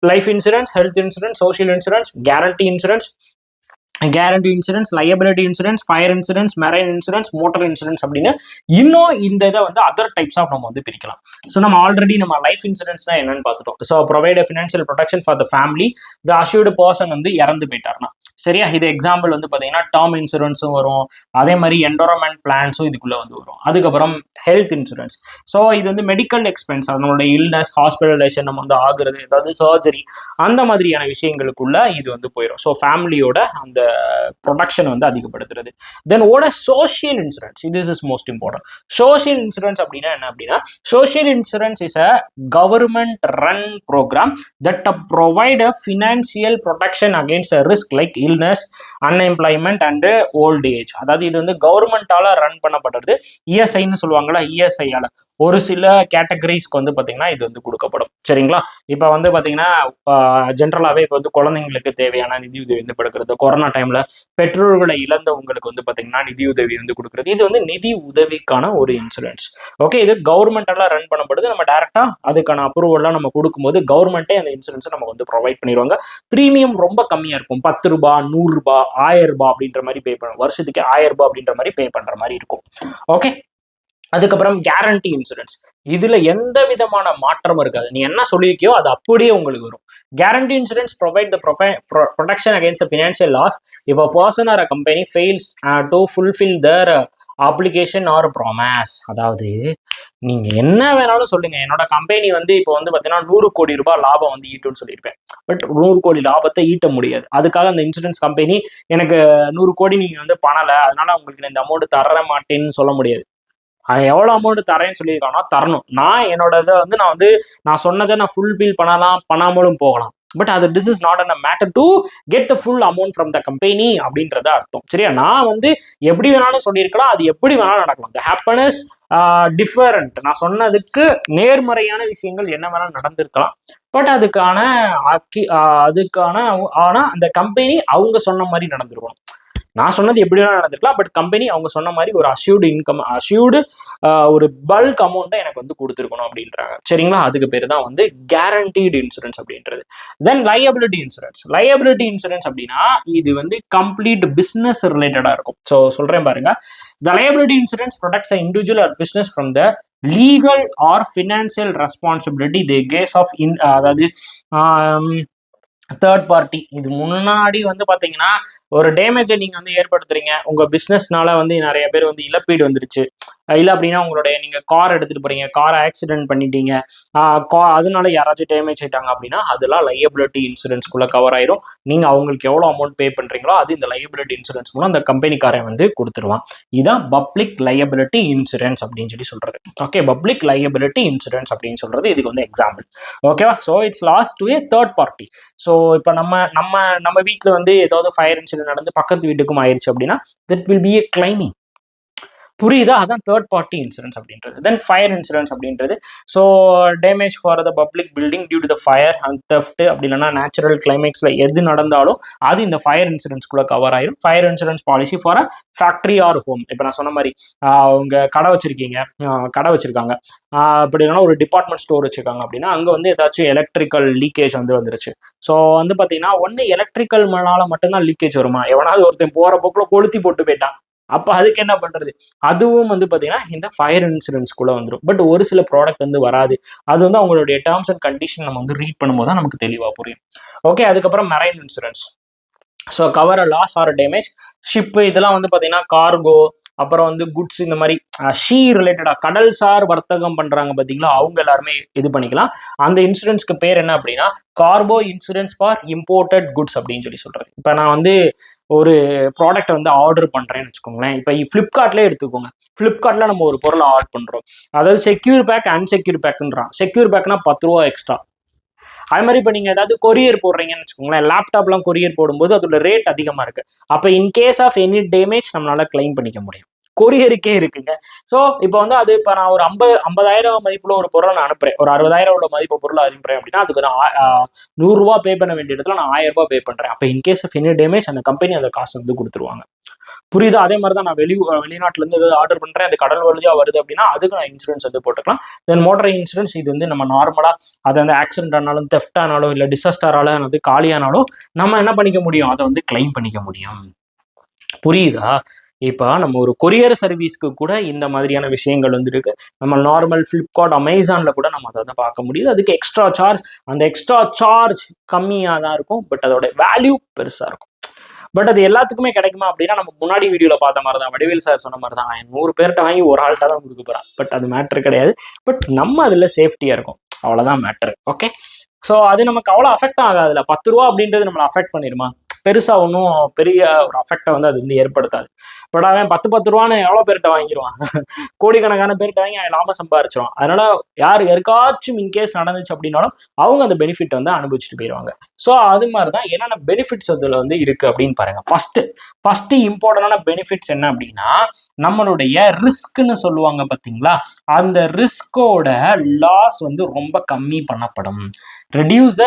life insurance, health insurance, social insurance, guarantee insurance, liability insurance, fire insurance, marine insurance, motor insurance அப்படின்னு இன்னும் இந்த இதை வந்து அதர் டைப்ஸ் ஆஃப் நம்ம வந்து பிரிக்கலாம். ஸோ நம்ம ஆல்ரெடி நம்ம லைஃப் இன்சூரன்ஸ்னா என்னன்னு பார்த்துட்டோம். So provide financial protection for the family, the assured person வந்து இறந்து போயிட்டாருன்னா. சரியா? இது எக்ஸாம்பிள் வந்து பார்த்தீங்கன்னா டேர்ம் இன்சூரன்ஸும் வரும், அதே மாதிரி என்வரன்மெண்ட் பிளான்ஸும் இதுக்குள்ள வந்து வரும். அதுக்கப்புறம் ஹெல்த் இன்சூரன்ஸ். ஸோ இது வந்து மெடிக்கல் எக்ஸ்பென்ஸ், நம்மளோட இல்னஸ், ஹாஸ்பிட்டலைசேஷன் நம்ம வந்து ஆகுறது, ஏதாவது சர்ஜரி, அந்த மாதிரியான விஷயங்களுக்குள்ள இது வந்து போயிடும். ஸோ ஃபேமிலியோட அந்த ப்ரொடக்ஷன் வந்து அதிகப்படுத்துறது. தென் ஓட social insurance, this is most important. Social insurance அப்படின்னா என்ன அப்படின்னா, social insurance is a government run program that provide a financial protection against a risk like illness, unemployment and old age. அதாவது இது வந்து கவர்மெண்டால run பண்ணப்படுறது. இஎஸ்ஐன்னு சொல்லுவாங்களா, இஎஸ்ஐயால ஒரு சில கேட்டகரிஸ்க்கு வந்து பார்த்தீங்கன்னா இது வந்து கொடுக்கப்படும். சரிங்களா? இப்போ வந்து பார்த்தீங்கன்னா ஜென்ரலாகவே இப்போ வந்து குழந்தைங்களுக்கு தேவையான நிதியுதவி வந்து கொடுக்குறது, கொரோனா டைம்ல பெற்றோர்களை இழந்தவங்களுக்கு வந்து பார்த்தீங்கன்னா நிதியுதவி வந்து கொடுக்குறது. இது வந்து நிதி உதவிக்கான ஒரு இன்சூரன்ஸ். ஓகே, இது கவர்மெண்டால ரன் பண்ணப்படுது. நம்ம டைரக்டா அதுக்கான அப்ரூவல்லாம் நம்ம கொடுக்கும்போது கவர்மெண்ட்டே அந்த இன்சூரன்ஸை நம்ம வந்து ப்ரொவைட் பண்ணிடுவாங்க. ப்ரீமியம் ரொம்ப கம்மியா இருக்கும், 10 ரூபாய், 100 ரூபாய், 1000 ரூபாய் அப்படின்ற மாதிரி பே பண்ணுவோம். வருஷத்துக்கு 1000 ரூபாய் அப்படின்ற மாதிரி பே பண்ற மாதிரி இருக்கும். ஓகே, அதுக்கப்புறம் கேரண்டி இன்சூரன்ஸ். இதுல எந்த விதமான மாற்றமும் இருக்காது. நீ என்ன சொல்லியிருக்கியோ அது அப்படியே உங்களுக்கு வரும். Guarantee insurance provide the protection against the financial loss if a person or a company fails to fulfil their application or promise. அதாவது நீங்க என்ன வேணாலும் சொல்லுங்க, என்னோட கம்பெனி வந்து இப்போ வந்து பார்த்தீங்கன்னா 100 கோடி ரூபாய் லாபம் வந்து ஈட்டுன்னு சொல்லியிருப்பேன். பட் 100 கோடி லாபத்தை ஈட்ட முடியாது. அதுக்காக அந்த இன்சூரன்ஸ் கம்பெனி எனக்கு 100 கோடி நீங்க வந்து பண்ணலை, அதனால உங்களுக்கு இந்த அமௌண்ட் தர மாட்டேன்னு சொல்ல முடியாது. எவ்வளோ அமௌண்ட் தரேன்னு சொல்லியிருக்கானோ தரணும். நான் என்னோட இதை வந்து நான் சொன்னதை நான் ஃபுல்ஃபில் பண்ணலாம், பண்ணாமலும் போகலாம். பட் அது this is not a matter to get the full amount from the company அப்படின்றத அர்த்தம். சரியா? நான் வந்து எப்படி வேணாலும் சொல்லியிருக்கலாம், அது எப்படி வேணாலும் நடக்கலாம். The happiness different. நான் சொன்னதுக்கு நேர்மறையான விஷயங்கள் என்ன வேணாலும் நடந்திருக்கலாம். பட் அதுக்கான ஆனா அந்த கம்பெனி அவங்க சொன்ன மாதிரி நடந்துருக்கணும். நான் சொன்னது எப்படி வேணாலும் நடந்துக்கலாம், பட் கம்பெனி அவங்க சொன்ன மாதிரி ஒரு அஷ்யூர்டு ஒரு பல்க் அமௌண்ட்டை எனக்கு வந்து கொடுத்துருக்கணும் அப்படின்றாங்க. சரிங்களா? அதுக்கு பேர் தான் வந்து கேரண்டீடு இன்சூரன்ஸ் அப்படின்றது. தென் லயபிலிட்டி இன்சூரன்ஸ். லயபிலிட்டி இன்சூரன்ஸ் அப்படின்னா இது வந்து கம்ப்ளீட் பிஸ்னஸ் ரிலேட்டடா இருக்கும். ஸோ சொல்றேன் பாருங்க. The liability insurance protects the individual or business from the legal or financial responsibility they case of அதாவது தேர்ட் பார்ட்டி. இது முன்னாடி வந்து பாத்தீங்கன்னா ஒரு டேமேஜை நீங்க வந்து ஏற்படுத்துறீங்க, உங்க பிசினஸ்னால வந்து நிறைய பேர் வந்து இழப்பீடு வந்துருச்சு. இல்லை அப்படின்னா உங்களுடைய நீங்க கார் எடுத்துட்டு போறீங்க, கார் ஆக்சிடென்ட் பண்ணிட்டீங்க, அதனால யாராச்சும் டேமேஜ் ஆயிட்டாங்க அப்படின்னா அதெல்லாம் லயபிலிட்டி இன்சூரன்ஸ்குள்ள கவர் ஆயிரும். நீங்க அவங்களுக்கு எவ்வளவு அமௌண்ட் பே பண்றீங்களோ அது இந்த லயபிலிட்டி இன்சூரன்ஸ் மூலம் அந்த கம்பெனிக்காரன் வந்து கொடுத்துருவான். இதுதான் பப்ளிக் லயபிலிட்டி இன்சூரன்ஸ் அப்படின்னு சொல்றது. ஓகே, பப்ளிக் லயபிலிட்டி இன்சூரன்ஸ் அப்படின்னு சொல்றது இதுக்கு வந்து எக்ஸாம்பிள். ஓகேவா? So it's last to A third party. So இப்போ நம்ம வீட்டில் வந்து ஏதாவது ஃபயர் இன்சிடென்ட் நடந்து பக்கத்து வீட்டுக்கும் ஆயிடுச்சு அப்படின்னா that will be a claiming. புரியுதா? அதான் தேர்ட் பார்ட்டி இன்சூரன்ஸ் அப்படின்றது. தென் ஃபயர் இன்சூரன்ஸ் அப்படின்றது so damage for the public building due to the fire and theft அப்படி இல்லைன்னா நேச்சுரல் கிளைமேக்ஸில் எது நடந்தாலும் அது இந்த ஃபயர் இன்சூரன்ஸ்குள்ளே கவர் ஆயிரும். Fire insurance policy for a factory or home. இப்போ நான் சொன்ன மாதிரி அவங்க கடை வச்சிருக்காங்க, அப்படி இல்லைன்னா ஒரு டிபார்ட்மெண்ட் ஸ்டோர் வச்சிருக்காங்க அப்படின்னா அங்கே வந்து ஏதாச்சும் எலக்ட்ரிக்கல் லீக்கேஜ் வந்து வந்துருச்சு. ஸோ வந்து பார்த்தீங்கன்னா ஒன்று எலக்ட்ரிக்கல் மேலால மட்டும்தான் லீக்கேஜ் வருமா? எவனாவது ஒருத்தன் போகிற போக்கில் கொளுத்தி போட்டு போயிட்டான், அப்போ அதுக்கு என்ன பண்றது? அதுவும் வந்து பார்த்தீங்கன்னா இந்த ஃபயர் இன்சூரன்ஸ்குள்ள வந்துடும். பட் ஒரு சில ப்ராடக்ட் வந்து வராது. அது வந்து அவங்களுடைய டேர்ம்ஸ் அண்ட் கண்டிஷன் நம்ம வந்து ரீட் பண்ணும்போது தான் நமக்கு தெளிவாக புரியும். ஓகே, அதுக்கப்புறம் marine insurance. So cover a loss or damage ship, இதெல்லாம் வந்து பார்த்தீங்கன்னா கார்கோ, அப்புறம் வந்து குட்ஸ், இந்த மாதிரி ஷீ ரிலேட்டடா கடல்சார் வர்த்தகம் பண்றாங்க பார்த்தீங்களா, அவங்க எல்லாருமே இது பண்ணிக்கலாம். அந்த இன்சூரன்ஸ்க்கு பேர் என்ன அப்படின்னா cargo insurance for imported goods அப்படின்னு சொல்றது. இப்போ நான் வந்து ஒரு ப்ராடக்ட்டை வந்து ஆர்டர் பண்ணுறேன்னு வச்சுக்கோங்களேன். இப்போ ஃப்ளிப்கார்ட்லேயே எடுத்துக்கோங்க. ஃப்ளிப்கார்ட்டில் நம்ம ஒரு பொருளை ஆர்டர் பண்ணுறோம். அதாவது செக்யூர் பேக் அன்செக்யூர் பேக்குன்றான். செக்யூர் பேக்னா 10 ரூபா எக்ஸ்ட்ரா. அது மாதிரி இப்போ நீங்கள் ஏதாவது கொரியர் போடுறீங்கன்னு வச்சுக்கோங்களேன், லேப்டாப்லாம் கொரியர் போடும்போது அதோட ரேட் அதிகமாக இருக்கு. அப்போ இன்கேஸ் ஆஃப் எனி டேமேஜ் நம்மளால கிளைம் பண்ணிக்க முடியும். கொரியருக்கே இருக்குங்க. ஸோ இப்போ வந்து அது இப்போ நான் ஒரு 50,000 மதிப்புள்ள ஒரு பொருளை நான் அனுப்புறேன், ஒரு 60,000 உள்ள மதிப்பு பொருளை அனுப்புறேன் அப்படின்னா அதுக்கு நான் 100 ரூபா பே பண்ண வேண்டிய இடத்துல நான் 1000 ரூபாய் பே பண்றேன். அப்போ இன்கேஸ் ஆஃப் எனி டேமேஜ் அந்த கம்பெனி அந்த காசு வந்து கொடுத்துருவாங்க. புரியுதா? அதே மாதிரி தான் நான் வெளிநாட்டுல இருந்து ஏதாவது ஆர்டர் பண்றேன், அது கடல் வழியா வருது அப்படின்னா அதுக்கு நான் இன்சூரன்ஸ் வந்து போட்டுக்கலாம். தென் மோட்டர் இன்சூரன்ஸ் இது வந்து நம்ம நார்மலா அது அந்த ஆக்சிடென்ட் ஆனாலும், தெஃப்ட் ஆனாலும், இல்லை டிசாஸ்டரால வந்து காலியானாலும் நம்ம என்ன பண்ணிக்க முடியும், அதை வந்து கிளைம் பண்ணிக்க முடியும். புரியுதா? இப்போ நம்ம ஒரு கொரியர் சர்வீஸ்க்கு கூட இந்த மாதிரியான விஷயங்கள் வந்து இருக்கு. நம்ம நார்மல் ஃப்ளிப்கார்ட், அமேசான்ல கூட நம்ம அதை வந்து பார்க்க முடியுது. அதுக்கு எக்ஸ்ட்ரா சார்ஜ், அந்த எக்ஸ்ட்ரா சார்ஜ் கம்மியாக தான் இருக்கும், பட் அதோட வேல்யூ பெருசா இருக்கும். பட் அது எல்லாத்துக்குமே கிடைக்குமா அப்படின்னா, நம்ம முன்னாடி வீடியோல பார்த்த மாதிரி தான், வடிவேல் சார் சொன்ன மாதிரி தான், 100 பேர்கிட்ட வாங்கி ஒரு ஆள்கிட்ட தான் கொடுக்க போறான். பட் அது மேட்ரு கிடையாது. பட் நம்ம அதுல சேஃப்டியா இருக்கும், அவ்வளவுதான் மேட்ரு. ஓகே, ஸோ அது நமக்கு அவ்வளோ அஃபெக்ட் ஆகாதுல்ல. 10 ரூபா அப்படின்றது நம்மளை அஃபெக்ட் பண்ணிடுமா? பெருசா ஒன்றும் பெரிய ஒரு அஃபெக்டை வந்து அது வந்து ஏற்படுத்தாது. பட் அவன் 10 ரூபான்னு எவ்வளோ பேர்கிட்ட வாங்கிடுவான், கோடிக்கணக்கான பேர்கிட்ட வாங்கி அவன் லாபம் சம்பாரிச்சிருவான். அதனால யாருக்காச்சும் இன்கேஸ் நடந்துச்சு அப்படின்னாலும் அவங்க அந்த பெனிஃபிட் வந்து அனுபவிச்சுட்டு போயிடுவாங்க. ஸோ அது மாதிரி தான் என்னென்ன பெனிஃபிட்ஸ் அதில் வந்து இருக்கு அப்படின்னு பாருங்க. ஃபர்ஸ்ட் இம்பார்ட்டன்டான பெனிஃபிட்ஸ் என்ன அப்படின்னா, நம்மளுடைய ரிஸ்க்னு சொல்லுவாங்க பார்த்தீங்களா, அந்த ரிஸ்கோட லாஸ் வந்து ரொம்ப கம்மி பண்ணப்படும். Reduce the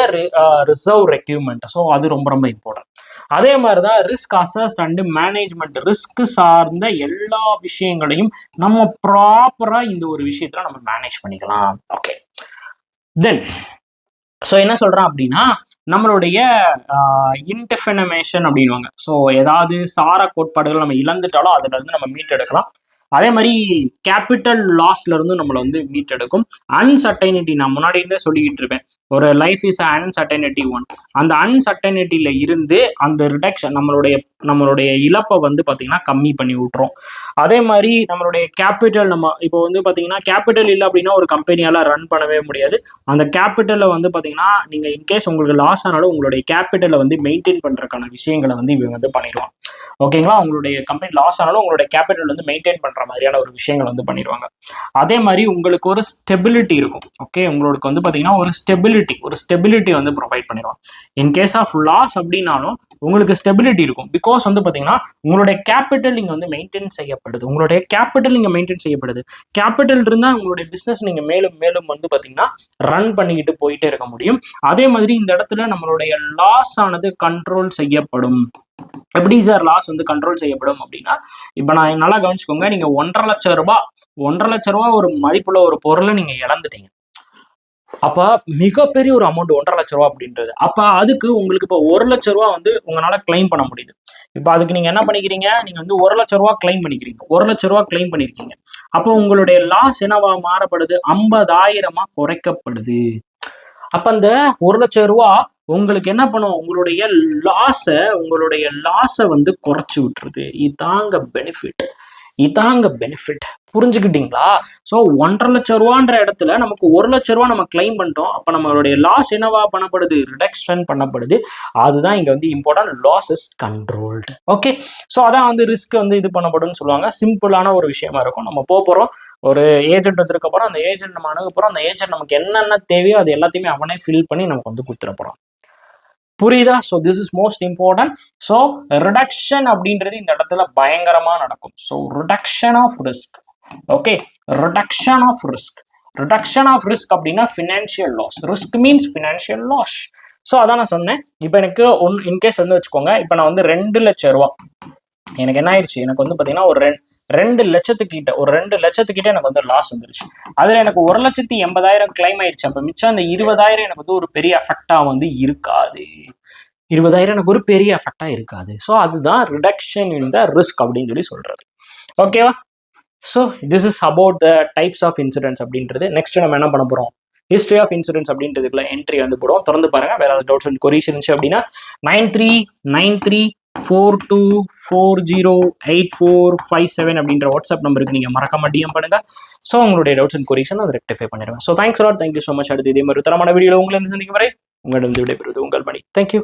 reserve requirement. So அது ரொம்ப ரொம்ப இம்பார்ட்டன்ட். அதே மாதிரி தான் risk assessed and management. Risk சார்ந்த எல்லா விஷயங்களையும் நம்ம ப்ராப்பரா இந்த ஒரு விஷயத்துல நம்ம மேனேஜ் பண்ணிக்கலாம். ஓகே, தென் ஸோ என்ன சொல்றான் அப்படின்னா, நம்மளுடைய இன்டெஃபினமேஷன் அப்படின்வாங்க. ஸோ ஏதாவது சார கோட்பாடுகள் நம்ம இழந்துட்டாலும் அதுல இருந்து நம்ம மீட்டெடுக்கலாம். அதே மாதிரி கேபிட்டல் லாஸ்ல இருந்து நம்மளை வந்து மீட்டெடுக்கும். அன்சர்டைனிட்டி, நான் முன்னாடி இருந்தே சொல்லிக்கிட்டு இருப்பேன், ஒரு லைஃப் இஸ் அன்சர்டைனிட்டி ஒன். அந்த அன்சர்டைனிட்டியில இருந்து அந்த ரிடக்ஷன் நம்மளுடைய இழப்பை வந்து பார்த்தீங்கன்னா கம்மி பண்ணி விட்டுரும். அதே மாதிரி நம்மளுடைய கேபிட்டல், நம்ம இப்போ வந்து பார்த்தீங்கன்னா கேபிட்டல் இல்லை அப்படின்னா ஒரு கம்பெனியால ரன் பண்ணவே முடியாது. அந்த கேபிட்டலை வந்து பார்த்தீங்கன்னா நீங்கள் இன்கேஸ் உங்களுக்கு லாஸ் ஆனாலும் உங்களுடைய கேபிட்டலை வந்து மெயின்டைன் பண்ணுறதுக்கான விஷயங்களை வந்து இவங்க வந்து பண்ணிடுவாங்க. ஓகேங்களா? உங்களுடைய கம்பெனி லாஸ் ஆனாலும் உங்களுடைய கேபிட்டல் வந்து மெயின்டைன் பண்ற மாதிரியான ஒரு விஷயங்கள் வந்து பண்ணிடுவாங்க. அதே மாதிரி உங்களுக்கு ஒரு ஸ்டெபிலிட்டி இருக்கும். ஓகே, உங்களுக்கு வந்து பாத்தீங்கன்னா ஒரு ஸ்டெபிலிட்டி வந்து ப்ரொவைட் பண்ணிடுவாங்க. இன் கேஸ் ஆஃப் லாஸ் அப்படின்னாலும் உங்களுக்கு ஸ்டெபிலிட்டி இருக்கும். பிகாஸ் வந்து பாத்தீங்கன்னா உங்களுடைய கேபிட்டல் இங்க வந்து மெயின்டைன் செய்யப்படுது. கேபிட்டல் இருந்தால் உங்களுடைய பிசினஸ் நீங்க மேலும் மேலும் வந்து பாத்தீங்கன்னா ரன் பண்ணிக்கிட்டு போயிட்டே இருக்க முடியும். அதே மாதிரி இந்த இடத்துல நம்மளுடைய லாஸ் ஆனது கண்ட்ரோல் செய்யப்படும். எப்படி சார் லாஸ் வந்து கண்ட்ரோல் செய்யப்படும் அப்படின்னா, இப்போ நான் நல்லா கவனிச்சுக்கோங்க, நீங்க 1,50,000 ரூபாய் ஒரு மதிப்புள்ள ஒரு பொருளை நீங்க இழந்துட்டீங்க. அப்ப மிகப்பெரிய ஒரு அமௌண்ட் 1,50,000 ரூபாய் அப்படின்றது. அப்ப அதுக்கு உங்களுக்கு இப்போ 1,00,000 ரூபாய் வந்து உங்களால கிளைம் பண்ண முடியுது. இப்போ அதுக்கு நீங்க என்ன பண்ணிக்கிறீங்க, நீங்க வந்து 1,00,000 ரூபாய் கிளைம் பண்ணிக்கிறீங்க. 1,00,000 ரூபாய் கிளைம் பண்ணிருக்கீங்க. அப்போ உங்களுடைய லாஸ் என்னவா மாறப்படுது, 50,000 குறைக்கப்படுது. அப்ப அந்த 1,00,000 ரூபாய் உங்களுக்கு என்ன பண்ணும், உங்களுடைய லாஸை வந்து குறைச்சி விட்டுருது. இதாங்க பெனிஃபிட். புரிஞ்சுக்கிட்டீங்களா? ஸோ 1,50,000 ரூபான்ற இடத்துல நமக்கு 1,00,000 ரூபாய் நம்ம கிளைம் பண்ணிட்டோம். அப்போ நம்மளுடைய லாஸ் என்னவா பண்ணப்படுது, ரிடக்ஷன் பண்ணப்படுது. அதுதான் இங்க வந்து important. Loss is controlled. Okay, so அதான் வந்து ரிஸ்க் வந்து இது பண்ணப்படும்னு சொல்லுவாங்க. சிம்பிளான ஒரு விஷயமா இருக்கும். நம்ம போறோம், ஒரு ஏஜென்ட் வந்திருக்க போறோம், அந்த ஏஜென்ட் நம்ம அணுக போறோம், அந்த ஏஜென்ட் நமக்கு என்னென்ன தேவையோ அது எல்லாத்தையுமே அவனே ஃபில் பண்ணி நமக்கு வந்து கொடுத்துட போறோம். புரியுதா? So this is most important. So reduction அப்படின்றது இந்த இடத்துல பயங்கரமா நடக்கும். So reduction of risk. Okay, reduction of risk அப்படின்னா financial loss. Risk means financial loss. So அதான் நான் சொன்னேன். இப்போ எனக்கு இன்கேஸ் வந்து வச்சுக்கோங்க, இப்போ நான் வந்து 2,00,000 ரூபா எனக்கு என்ன ஆயிடுச்சு, எனக்கு வந்து பார்த்தீங்கன்னா ஒரு 2 லட்சத்துக்கிட்ட எனக்கு வந்து லாஸ் வந்துருச்சு. அதுல எனக்கு 1,80,000 கிளைம் ஆயிடுச்சு. அப்ப மிச்சம் அந்த 20,000 எனக்கு வந்து ஒரு பெரிய எஃபெக்டா வந்து இருக்காது. 20,000 எனக்கு ஒரு பெரிய எஃபெக்டா இருக்காது. ஸோ அதுதான் ரிடக்ஷன் இன் த ரிஸ்க் அப்படின்னு சொல்லி சொல்றது. ஓகேவா? So this is about the types of insurance அப்படின்றது. நெக்ஸ்ட் நம்ம என்ன பண்ண போறோம், ஹிஸ்ட்ரி ஆஃப் இன்சூரன்ஸ் அப்படின்றதுக்குள்ள என்ட்ரி வந்து போடுவோம். திறந்து பாருங்க. வேற ஏதாவது டவுட்ஸ் அண்ட் கொரிஸ் இருந்துச்சு அப்படின்னா 939342408457 அப்படின்ற வாட்ஸ்அப் நம்பருக்கு நீங்க மறக்காம டிஎம் பண்ணுங்க. ஸோ உங்களுடைய டவுட்ஸ் அண்ட் கொரிஷன் அதை ரெக்டிஃபை பண்ணிடுவேன். So thank you so much. அடுத்து இதே மாதிரி தரமான வீடியோ உங்களை சந்திக்கும் வரை உங்களிடம் விடைபெறுவது உங்கள் மணி. தேங்க்யூ.